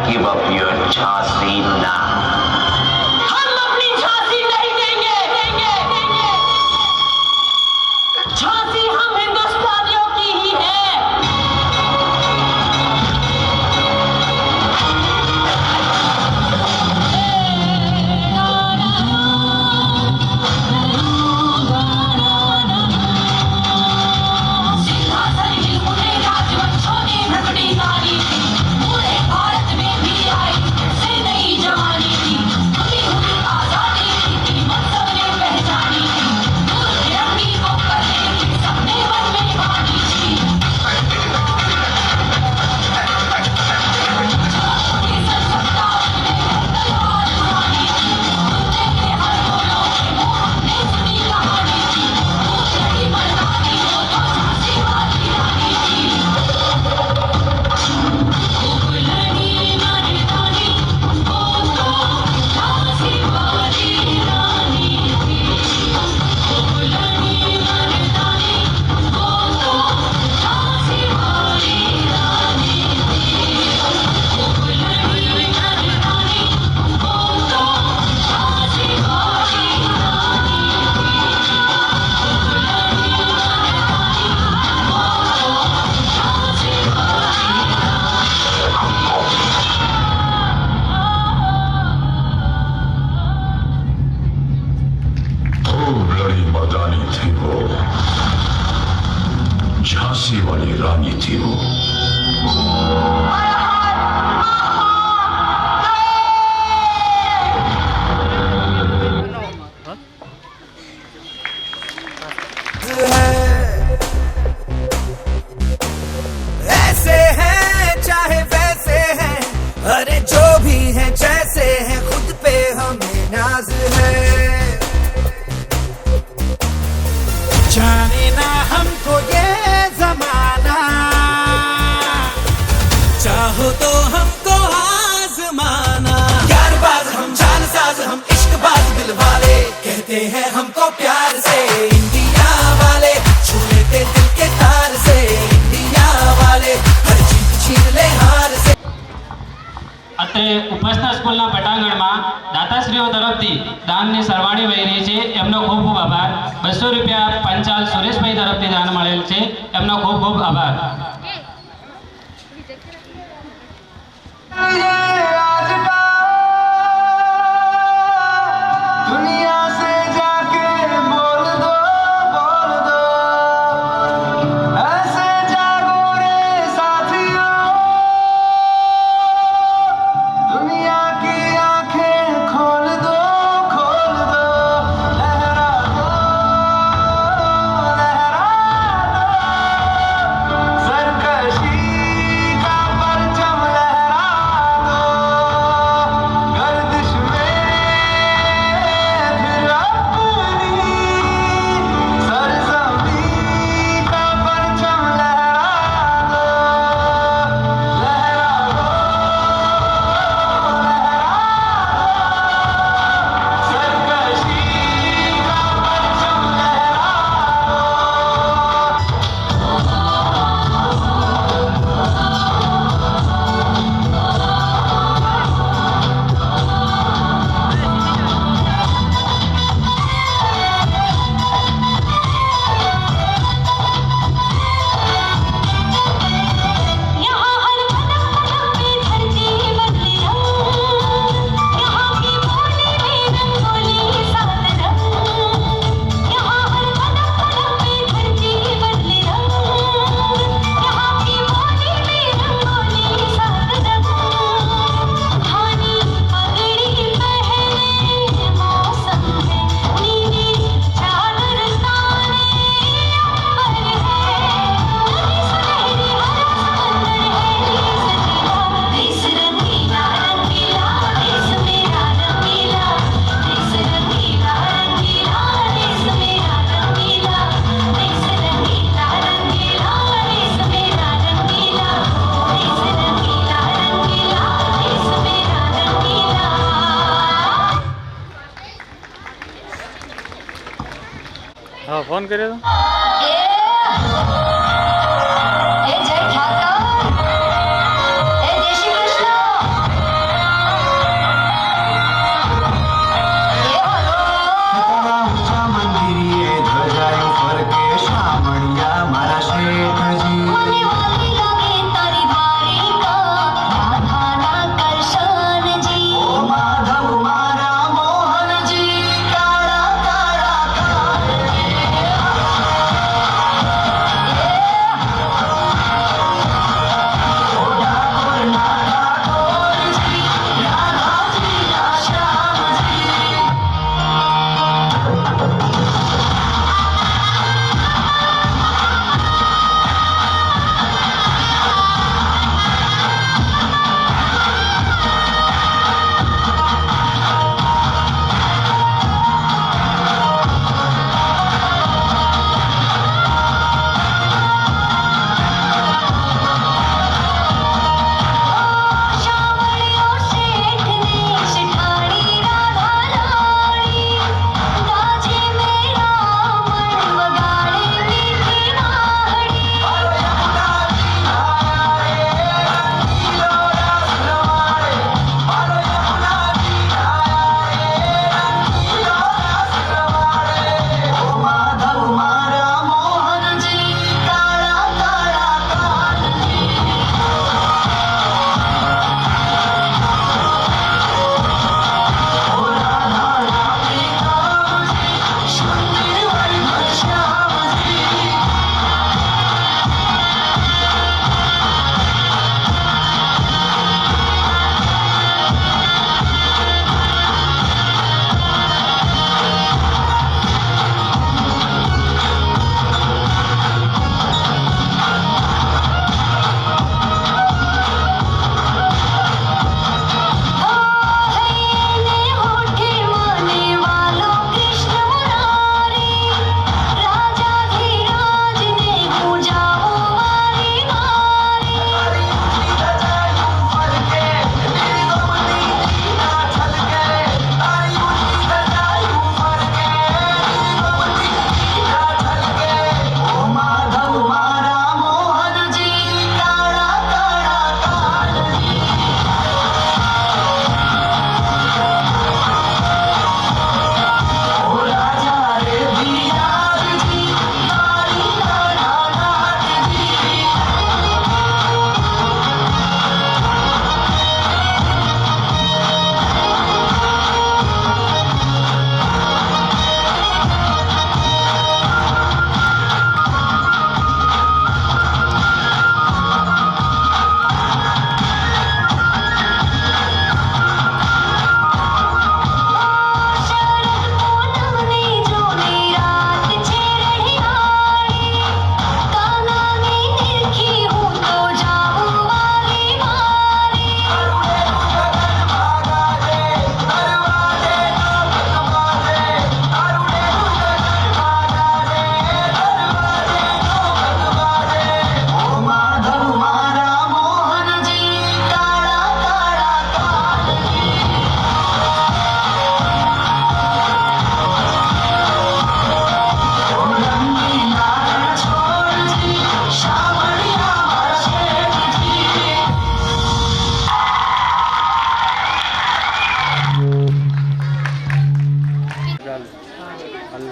give up your Jhansi now. हम अपनी झांसी नहीं देंगे। झांसी हम हिंदुस्तानियों की ही है। झांसी वाली रानी थी वो। ऐसे हैं चाहे वैसे हैं, अरे जो भी हैं जैसे हैं, खुद पे हमें नाज है। जाने ना हमको ये जमाना, चाहो तो हमको आजमाना। यार बाज हम जान साज, हम इश्क बाज दिल वाले, कहते हैं हमको प्यार से इंडिया वाले, छू लेते दिल के तार से इंडिया वाले, हर जीत छीन ले हार से। અત્રે ઉપસ્થિત સ્કૂલના પટાંગણમાં દાતાશ્રીઓ તરફથી દાનની સરવાણી વહી રહી છે, એમનો ખૂબ ખૂબ આભાર। 200 રૂપિયા પંચાલ સુરેશભાઈ તરફથી દાન મળેલ છે, એમનો ખૂબ ખૂબ આભાર। दुनिया से जाके बोल दो ऐसे जागो रे साथियों, दुनिया की आंखें खोल दो लहरा दो फोन करे तो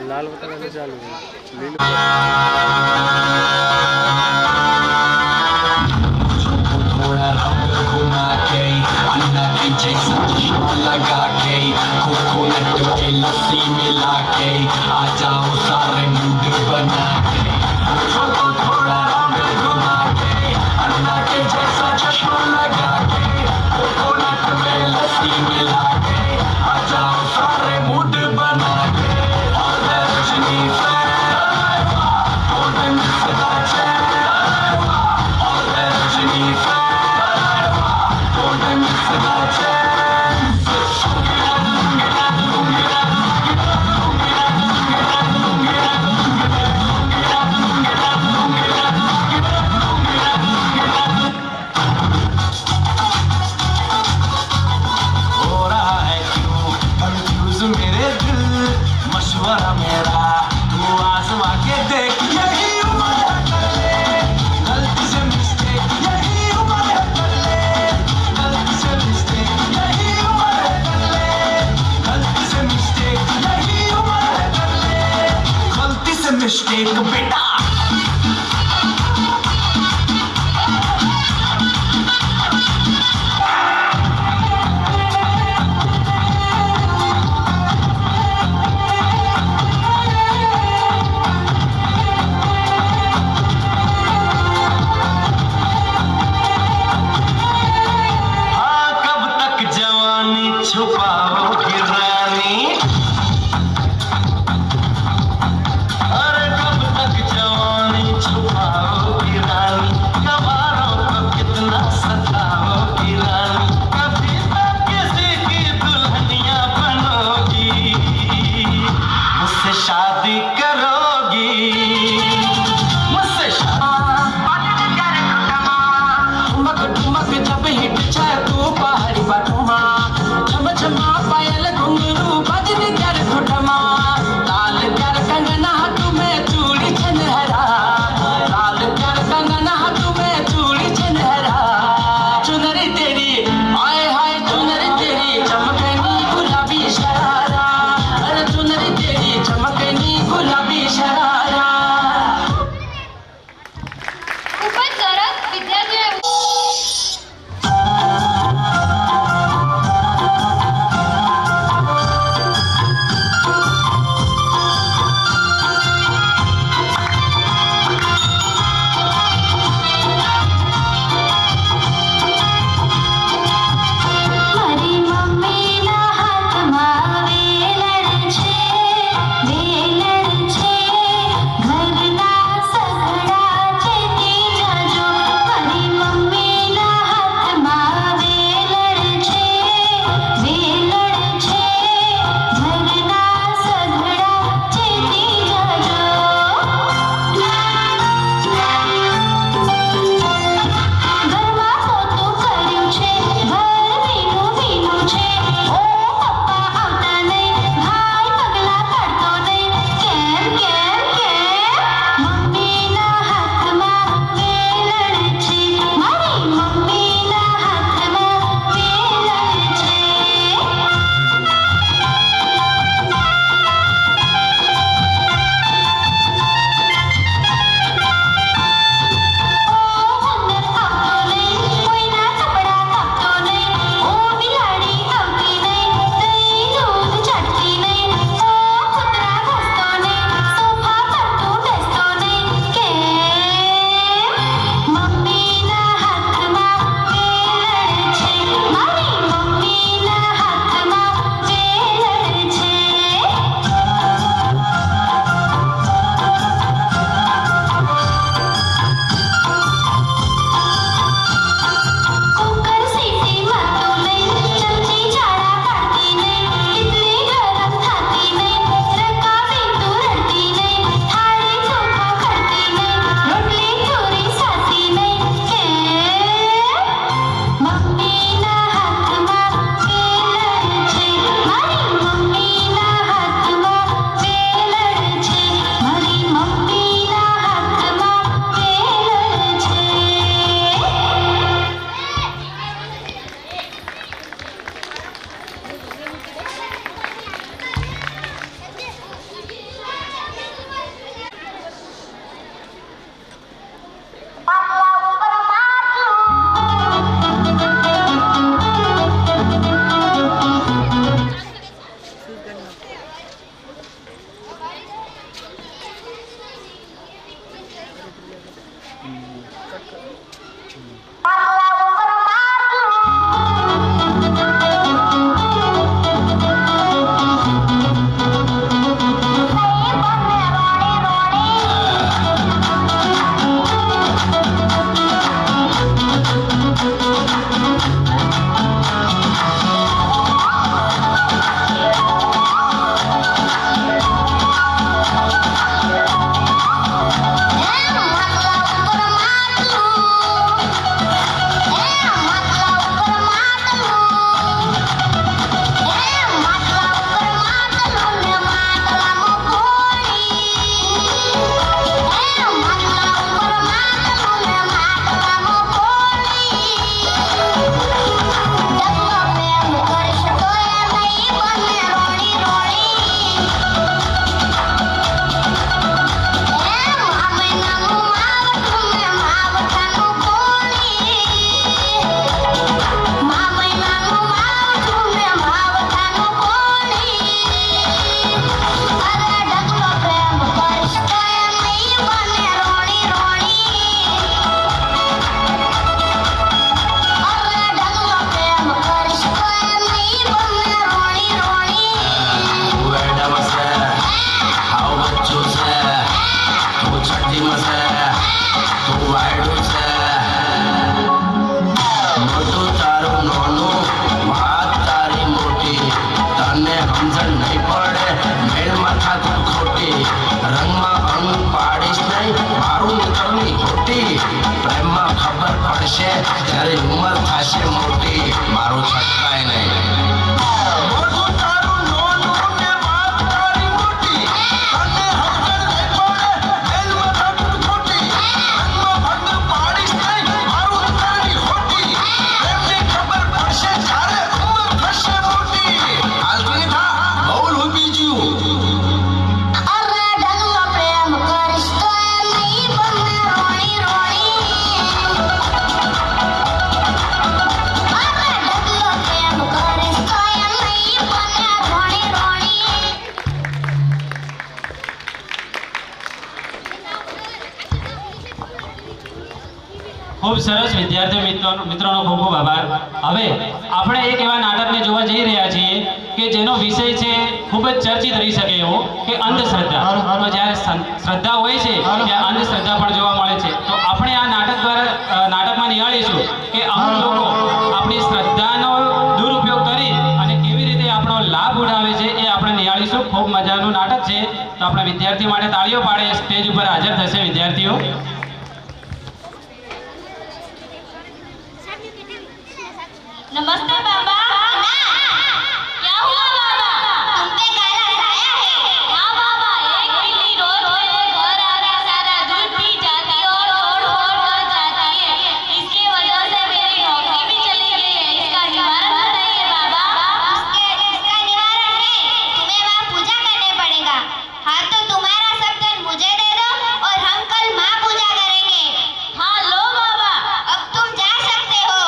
लाल बटन कैसे चालू है? थोड़ा रंग घुमा के अन्ना के जैसा चश्मा लगा के कोकोनट के लस्सी मिला के आ जाओ सारे मूड बना के मुझको थोड़ा रंग घुमा के अन्ना के जैसा चश्मा लगा के कोकोनट में लस्सी मिला के आ जाओ सारे मूड बना के और रजनी સરસ વિદ્યાર્થી મિત્રોનો ખૂબ ખૂબ આભાર. હવે આપણે એક એવા નાટકને જોવા જઈ રહ્યા છીએ કે જેનો વિષય છે ખૂબ જ ચર્ચિત રહી શકે એવો કે અંધશ્રદ્ધા. તો જ્યારે શ્રદ્ધા હોય છે ત્યાં અંધશ્રદ્ધા પણ જોવા મળે છે. તો આપણે આ નાટક દ્વારા નાટકમાં નિહાળીશું કે અમુક લોકો આપણી શ્રદ્ધાનો દુરુપયોગ કરી અને કેવી રીતે આપણો લાભ ઉઠાવે છે એ આપણે નિહાળીશું. ખૂબ મજાનું નાટક છે. તો આપણે વિદ્યાર્થીઓ માટે તાળીઓ પાડે સ્ટેજ ઉપર હાજર થશે વિદ્યાર્થીઓ. नमस्ते बाबा। क्या हुआ बाबा? तुम पे काला साया है। हाँ बाबा, एक बिल्ली रोज मेरे घर आकर सारा दूध पी जाती है और फोड़ कर जाती है। इसकी वजह से मेरी नौकरी भी चली गई है। इसका निवारण बताइए बाबा। इसका निवारण है, तुम्हें वहाँ पूजा करने पड़ेगा। हाँ तो तुम्हारा सब धन मुझे दे दो और हम कल माँ पूजा करेंगे। हाँ लो बाबा, अब तुम जा सकते हो।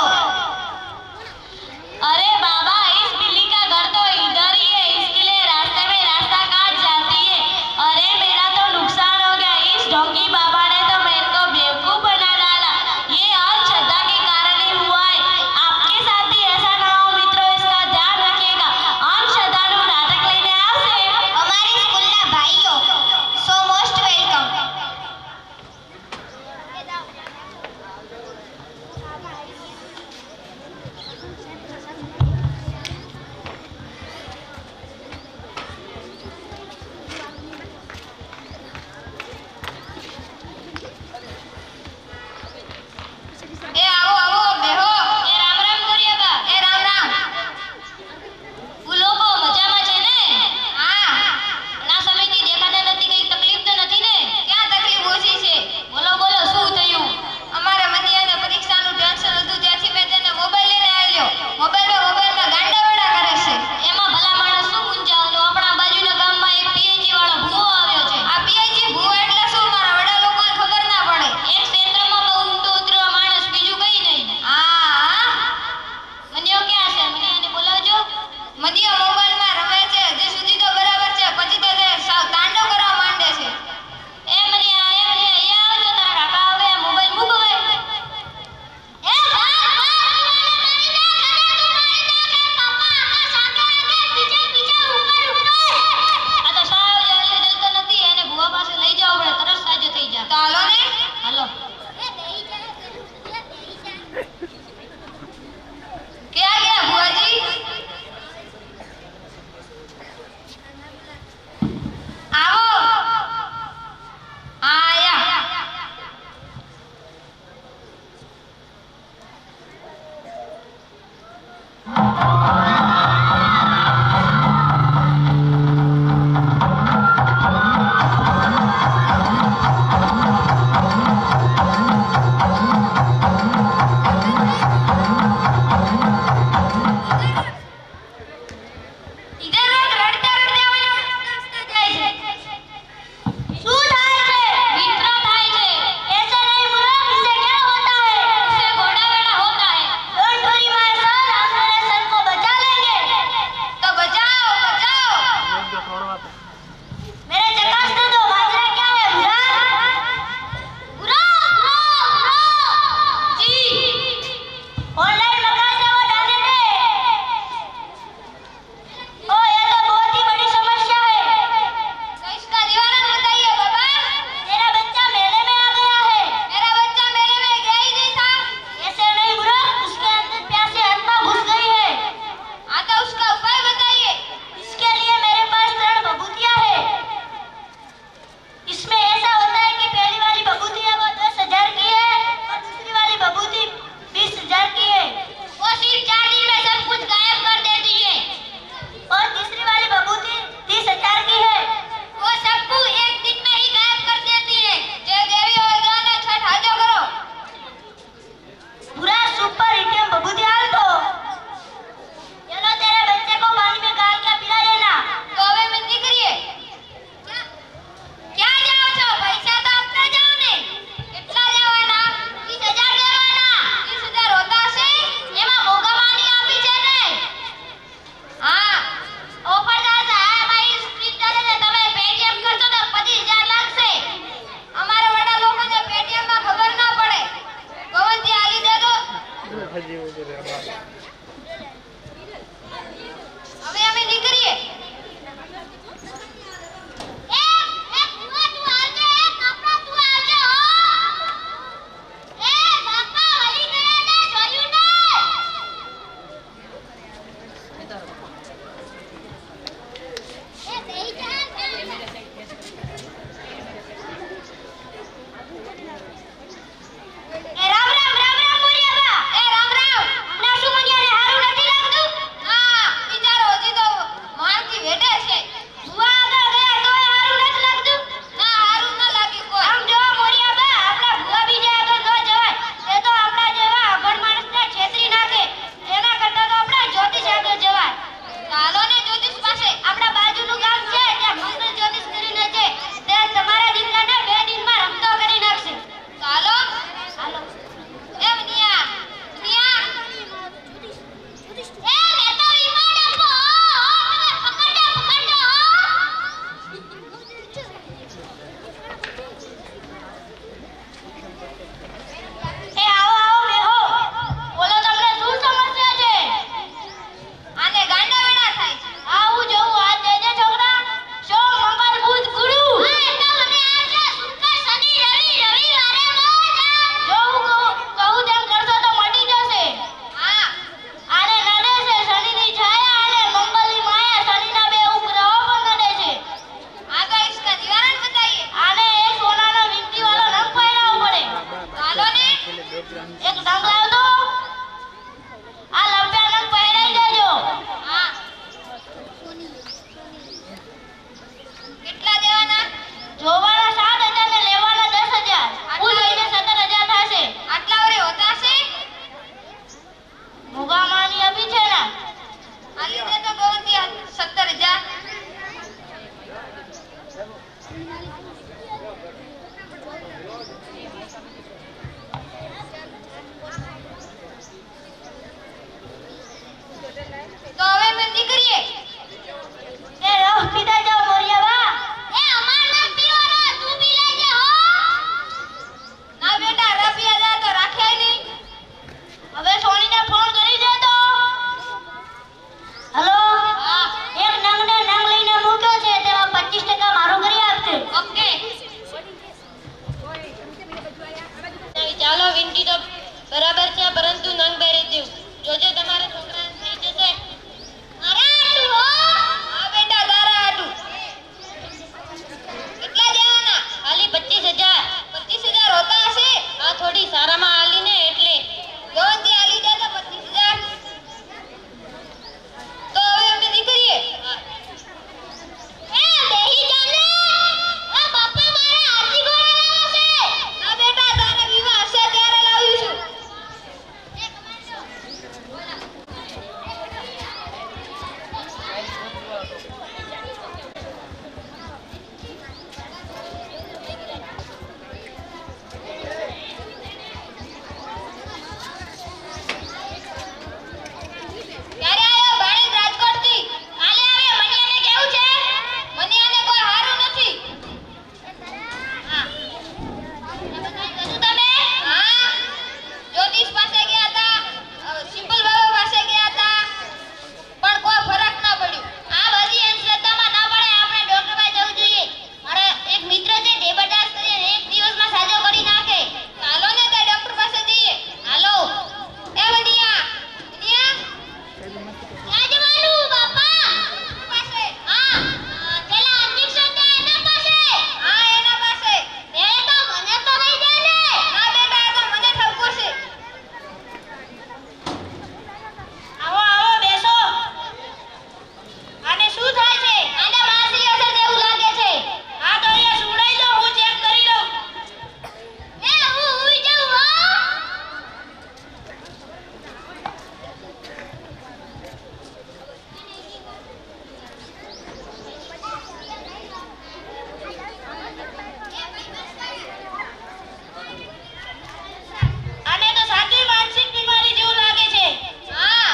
જોજે તમારા છોકરાને થઈ જશે. મારા આટું હો. હા બેટા તારા આટું. કેટલા દેવાના? ખાલી 25,000. 25,000 હોતા હશે? આ થોડી સારામાં આલીને એટલે ગવંતી આલી દે તો 25,000. તો હવે અમે નીકળીએ. એ બેહી જાને. આ બાપા મારા આરતી ગોળા છે. ના બેટા તારા વિવાહ હશે ત્યારે લાવીશું. ક્યારે આવ્યો ભાણેજ રાજકોટથી? કાલે આવ્યો. મનિયાને કેવું છે? મનિયાને કોઈ હારું નથી. હા. બધું તમે? હા. જ્યોતિષ પાસે ગયા હતા, સિમ્પલ બાબા પાસે ગયા હતા, પણ કોઈ ફરક ના પડ્યો. આ બધી અંધશ્રદ્ધામાં ના પડે. આપણે ડોક્ટર પાસે જવું જોઈએ. મારા એક મિત્ર છે ડેબટાસ કરીને 1 દિવસમાં સાજો કરી નાખે. હાલો ને તે ડોક્ટર પાસે જઈએ. હાલો. એ મનિયા. મનિયા ક્યાં જવાનું બાપા? પાસે. હા. પેલા ઇન્જેક્શન દે એના પાસે. હા એના પાસે. એ તો મને તો લઈ જાય ને. ના બેટા આ તો મને ઠપકો છે. આવો આવો બેસો. આને શું થાય છે? આને માસી અસર જેવું લાગે છે. હા તો અહીંયા સુવડાઈ દો, હું ચેક કરી લઉં. એ હું હુઈ જાઉં હો. આને તો સાચી માનસિક બીમારી જેવું લાગે છે. હા.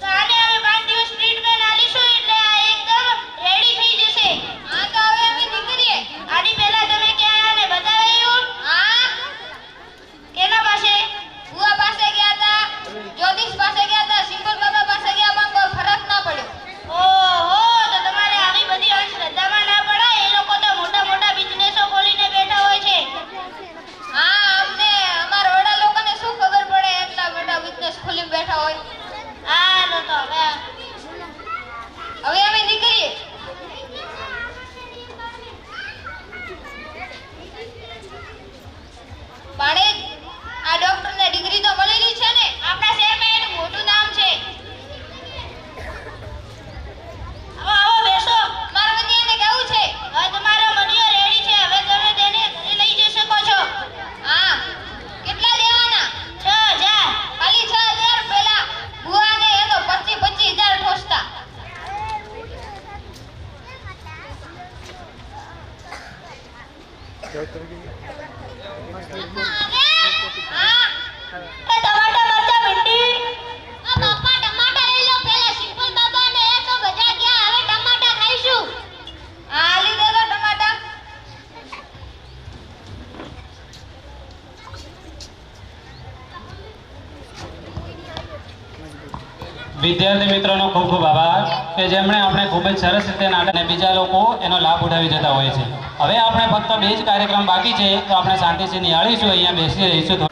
તો આને હવે 5 દિવસ ટ્રીટમેન્ટ આલીશું એટલે આ એકદમ રેડી થઈ જશે. હા તો હવે અમે નીકળીએ. આની પહેલા તમે ક્યાં આને બતાવ્યું? હા. કેના પાસે? બુઆ પાસે ગયા હતા, જ્યોતિષ પાસે ગયા હતા, સિમ્પલ બાબા પાસે ગયા પણ કોઈ ફરક ના પડ્યો. ઓહો તો તમારે આવી બધી અંધશ્રદ્ધામાં ના પડાય. એ લોકો તો મોટા મોટા બિઝનેસો ખોલીને બેઠા હોય છે. હા અમને અમારા વડા લોકોને શું ખબર પડે એટલા મોટા બિઝનેસ ખોલીને બેઠા હોય. હા તો હવે અમે નીકળીએ. ભાણેજ આ ડોક્ટરને ડિગ્રી તો મળેલી છે ને? આપણા શહેરમાં એનું મોટું નામ છે. આવો આવો બેસો. મારા મનિયાને કેવું છે? હવે તમારો મનિયો રેડી છે. હવે તમે તેને ઘરે લઈ જઈ શકો છો. હા. કેટલા દેવાના? 6,000. ખાલી 6,000 પેલા બુઆને એ તો 25,000 ઠોસતા. હા. એ ટમાટા મરચા ભીંડી. આ બાપા ટમાટા લઈ લો. પેલા સિમ્પલ બાબાને એ તો ગજા ગયા. હવે ટમાટા ખાઈશું. હા લીધો તો ટમાટા. વિદ્યાર્થી મિત્રોનો ખૂબ ખૂબ આભાર કે જેમણે આપણે ખૂબ જ સરસ રીતે નાટક અને બીજા લોકો એનો લાભ ઉઠાવી જતા હોય છે. હવે આપણે ફક્ત 2 જ કાર્યક્રમ બાકી છે તો આપણે શાંતિથી નિહાળીશું. અહીંયા બેસી રહીશું.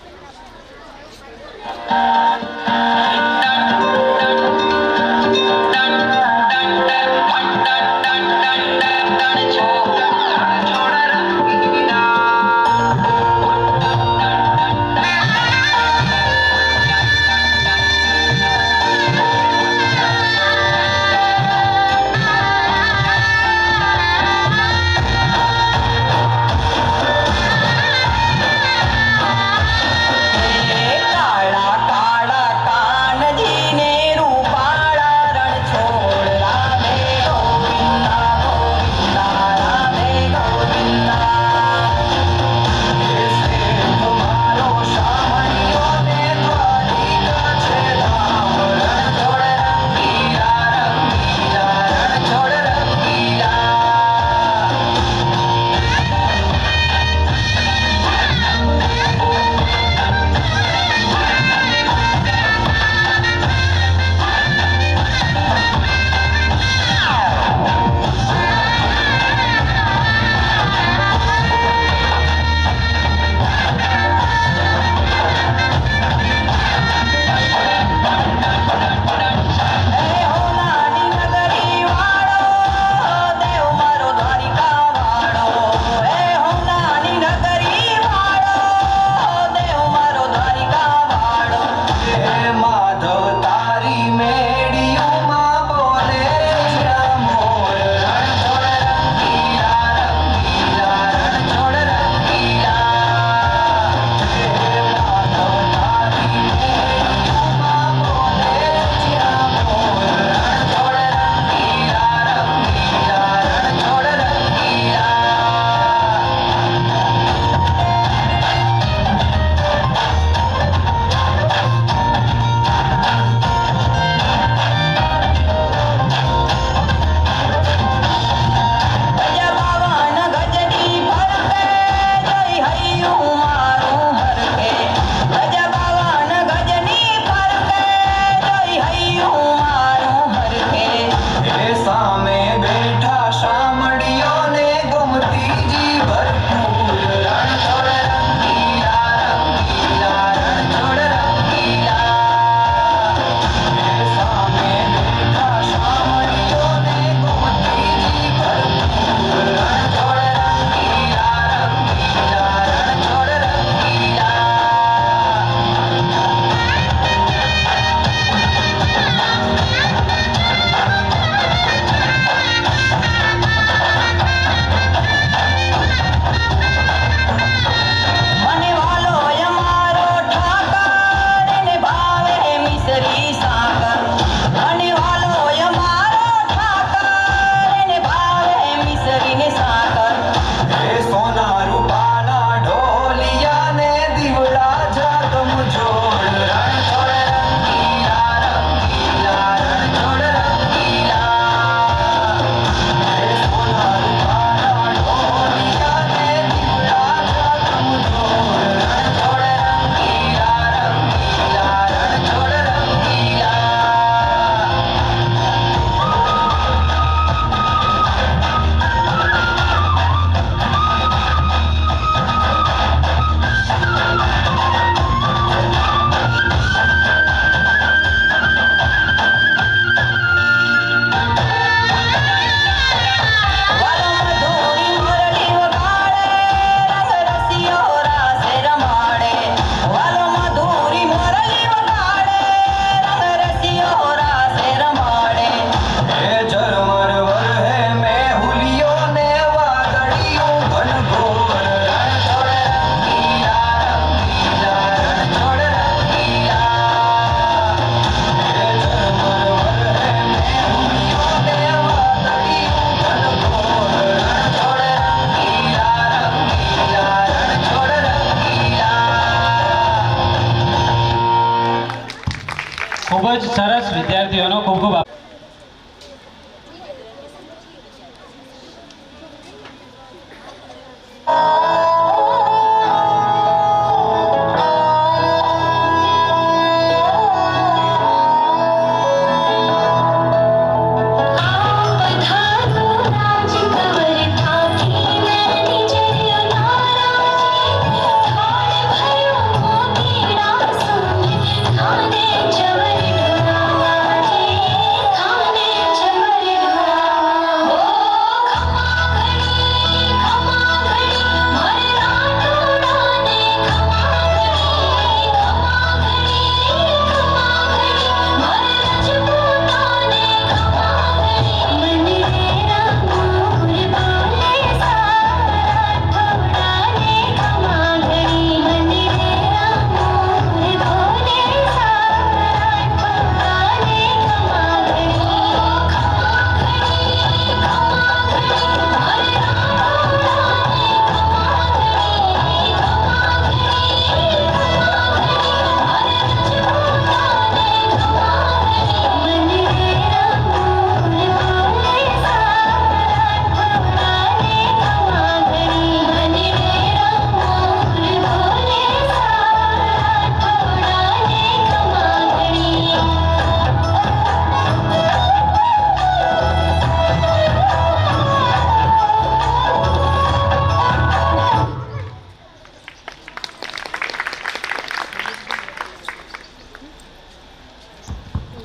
કાળા કાળા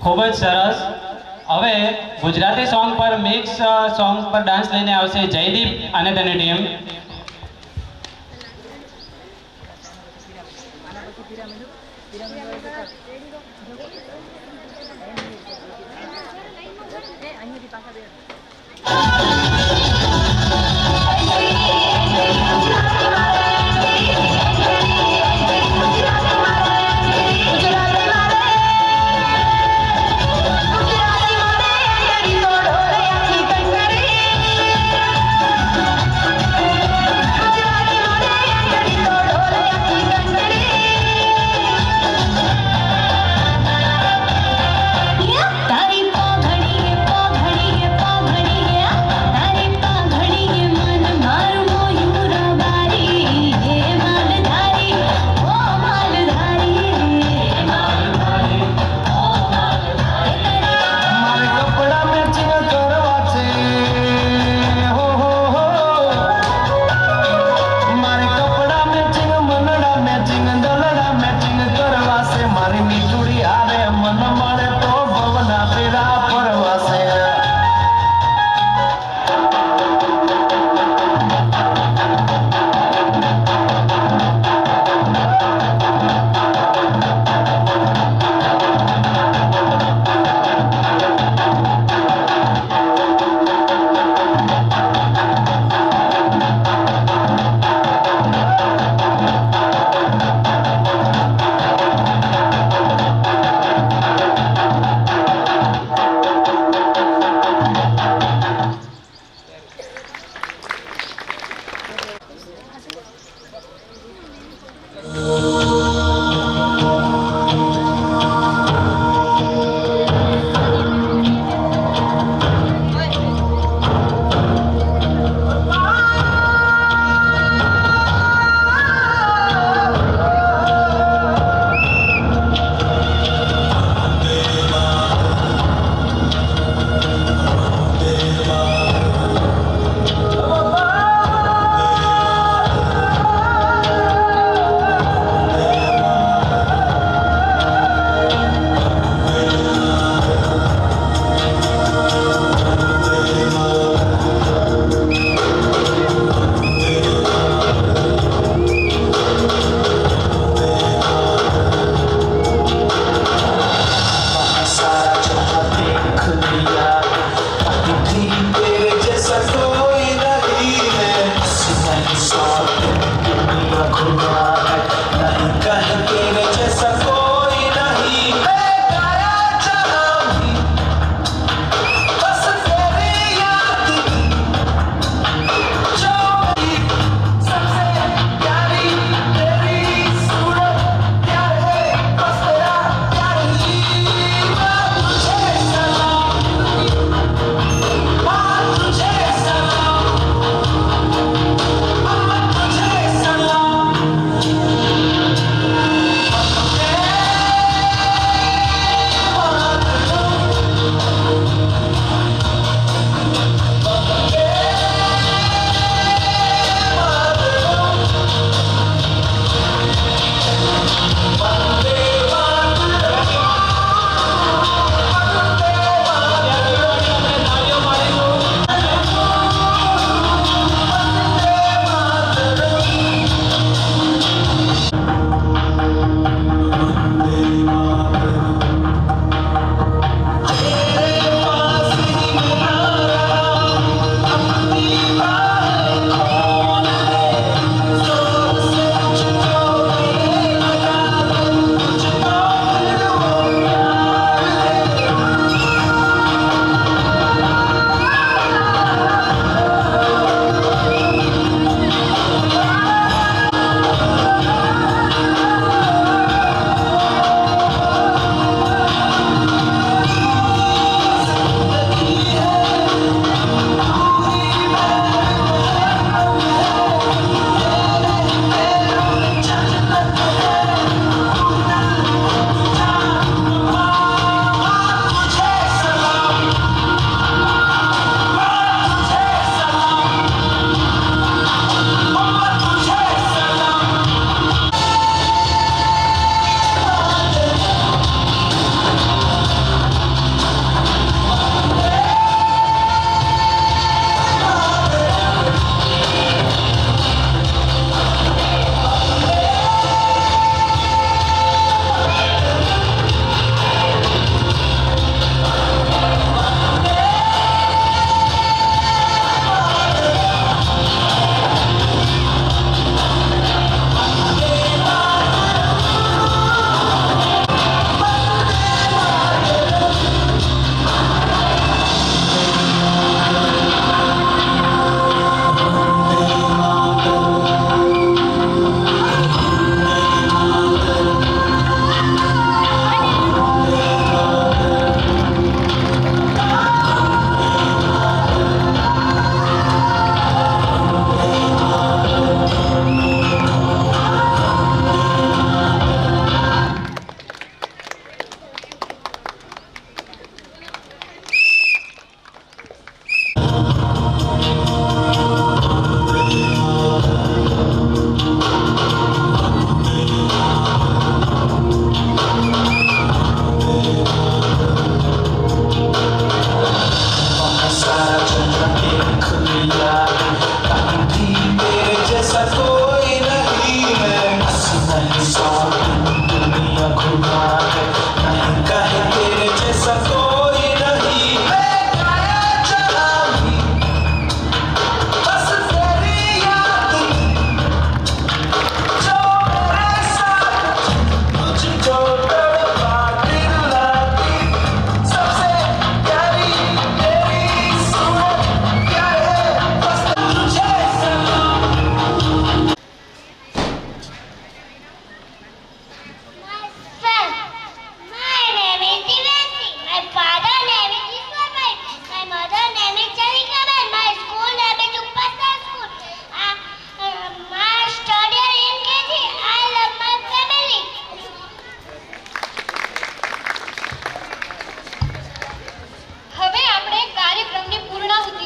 ખૂબ જ સરસ. હવે ગુજરાતી સોંગ પર મિક્સ સોંગ પર ડાન્સ લઈને આવશે જયદીપ અને તેની ટીમ. तारी पाघड़ी है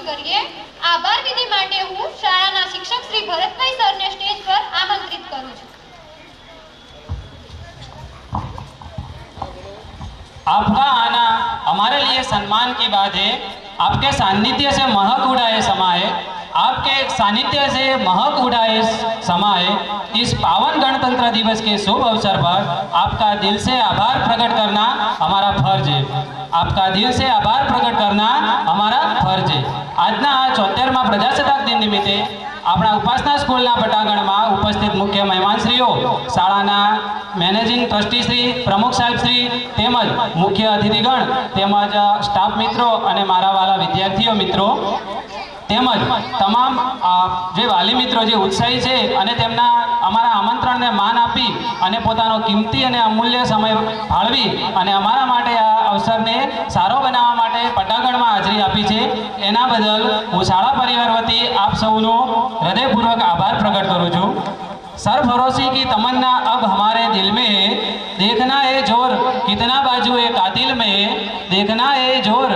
કરીએ. આભાર વિધિ માટે હું શાળાના શિક્ષક શ્રી ભરતભાઈ સરને સ્ટેજ પર આમંત્રિત કરું છું. आपका आना हमारे लिए सम्मान की बात है. आपके सानिध्य से महक उड़ाए समाए, आपके सानिध्य से महक उड़ाए समाए इस पावन गणतंत्र दिवस के शुभ अवसर पर आपका दिल से आभार प्रकट करना हमारा फर्ज है. आपका दिल से आभार प्रकट करना हमारा फर्ज है. આજના 74મા પ્રજાસત્તાક દિન નિમિત્તે આપણા ઉપાસના સ્કૂલના પટાગણમાં ઉપસ્થિત મુખ્ય મહેમાનશ્રીઓ, શાળાના મેનેજિંગ ટ્રસ્ટીશ્રી, પ્રમુખ સાહેબશ્રી તેમજ મુખ્ય અતિથિગણ તેમજ સ્ટાફ મિત્રો અને મારા વાલા વિદ્યાર્થીઓ મિત્રો તેમજ તમામ જે વાલી મિત્રો જે ઉત્સાહી છે અને તેમના અમારા આમંત્રણને માન આપી અને પોતાનો કિંમતી અને અમૂલ્ય સમય ફાળવી અને અમારા માટે આ અવસરને સારો બનાવવા માટે પટાગણમાં હાજરી આપી છે, એના બદલ હું શાળા પરિવાર વતી આપ સૌનો હૃદયપૂર્વક આભાર પ્રકટ કરું છું. सरफरोशी की तमन्ना अब हमारे दिल में है. देखना है जोर कितना बाजू है कातिल में, देखना है जोर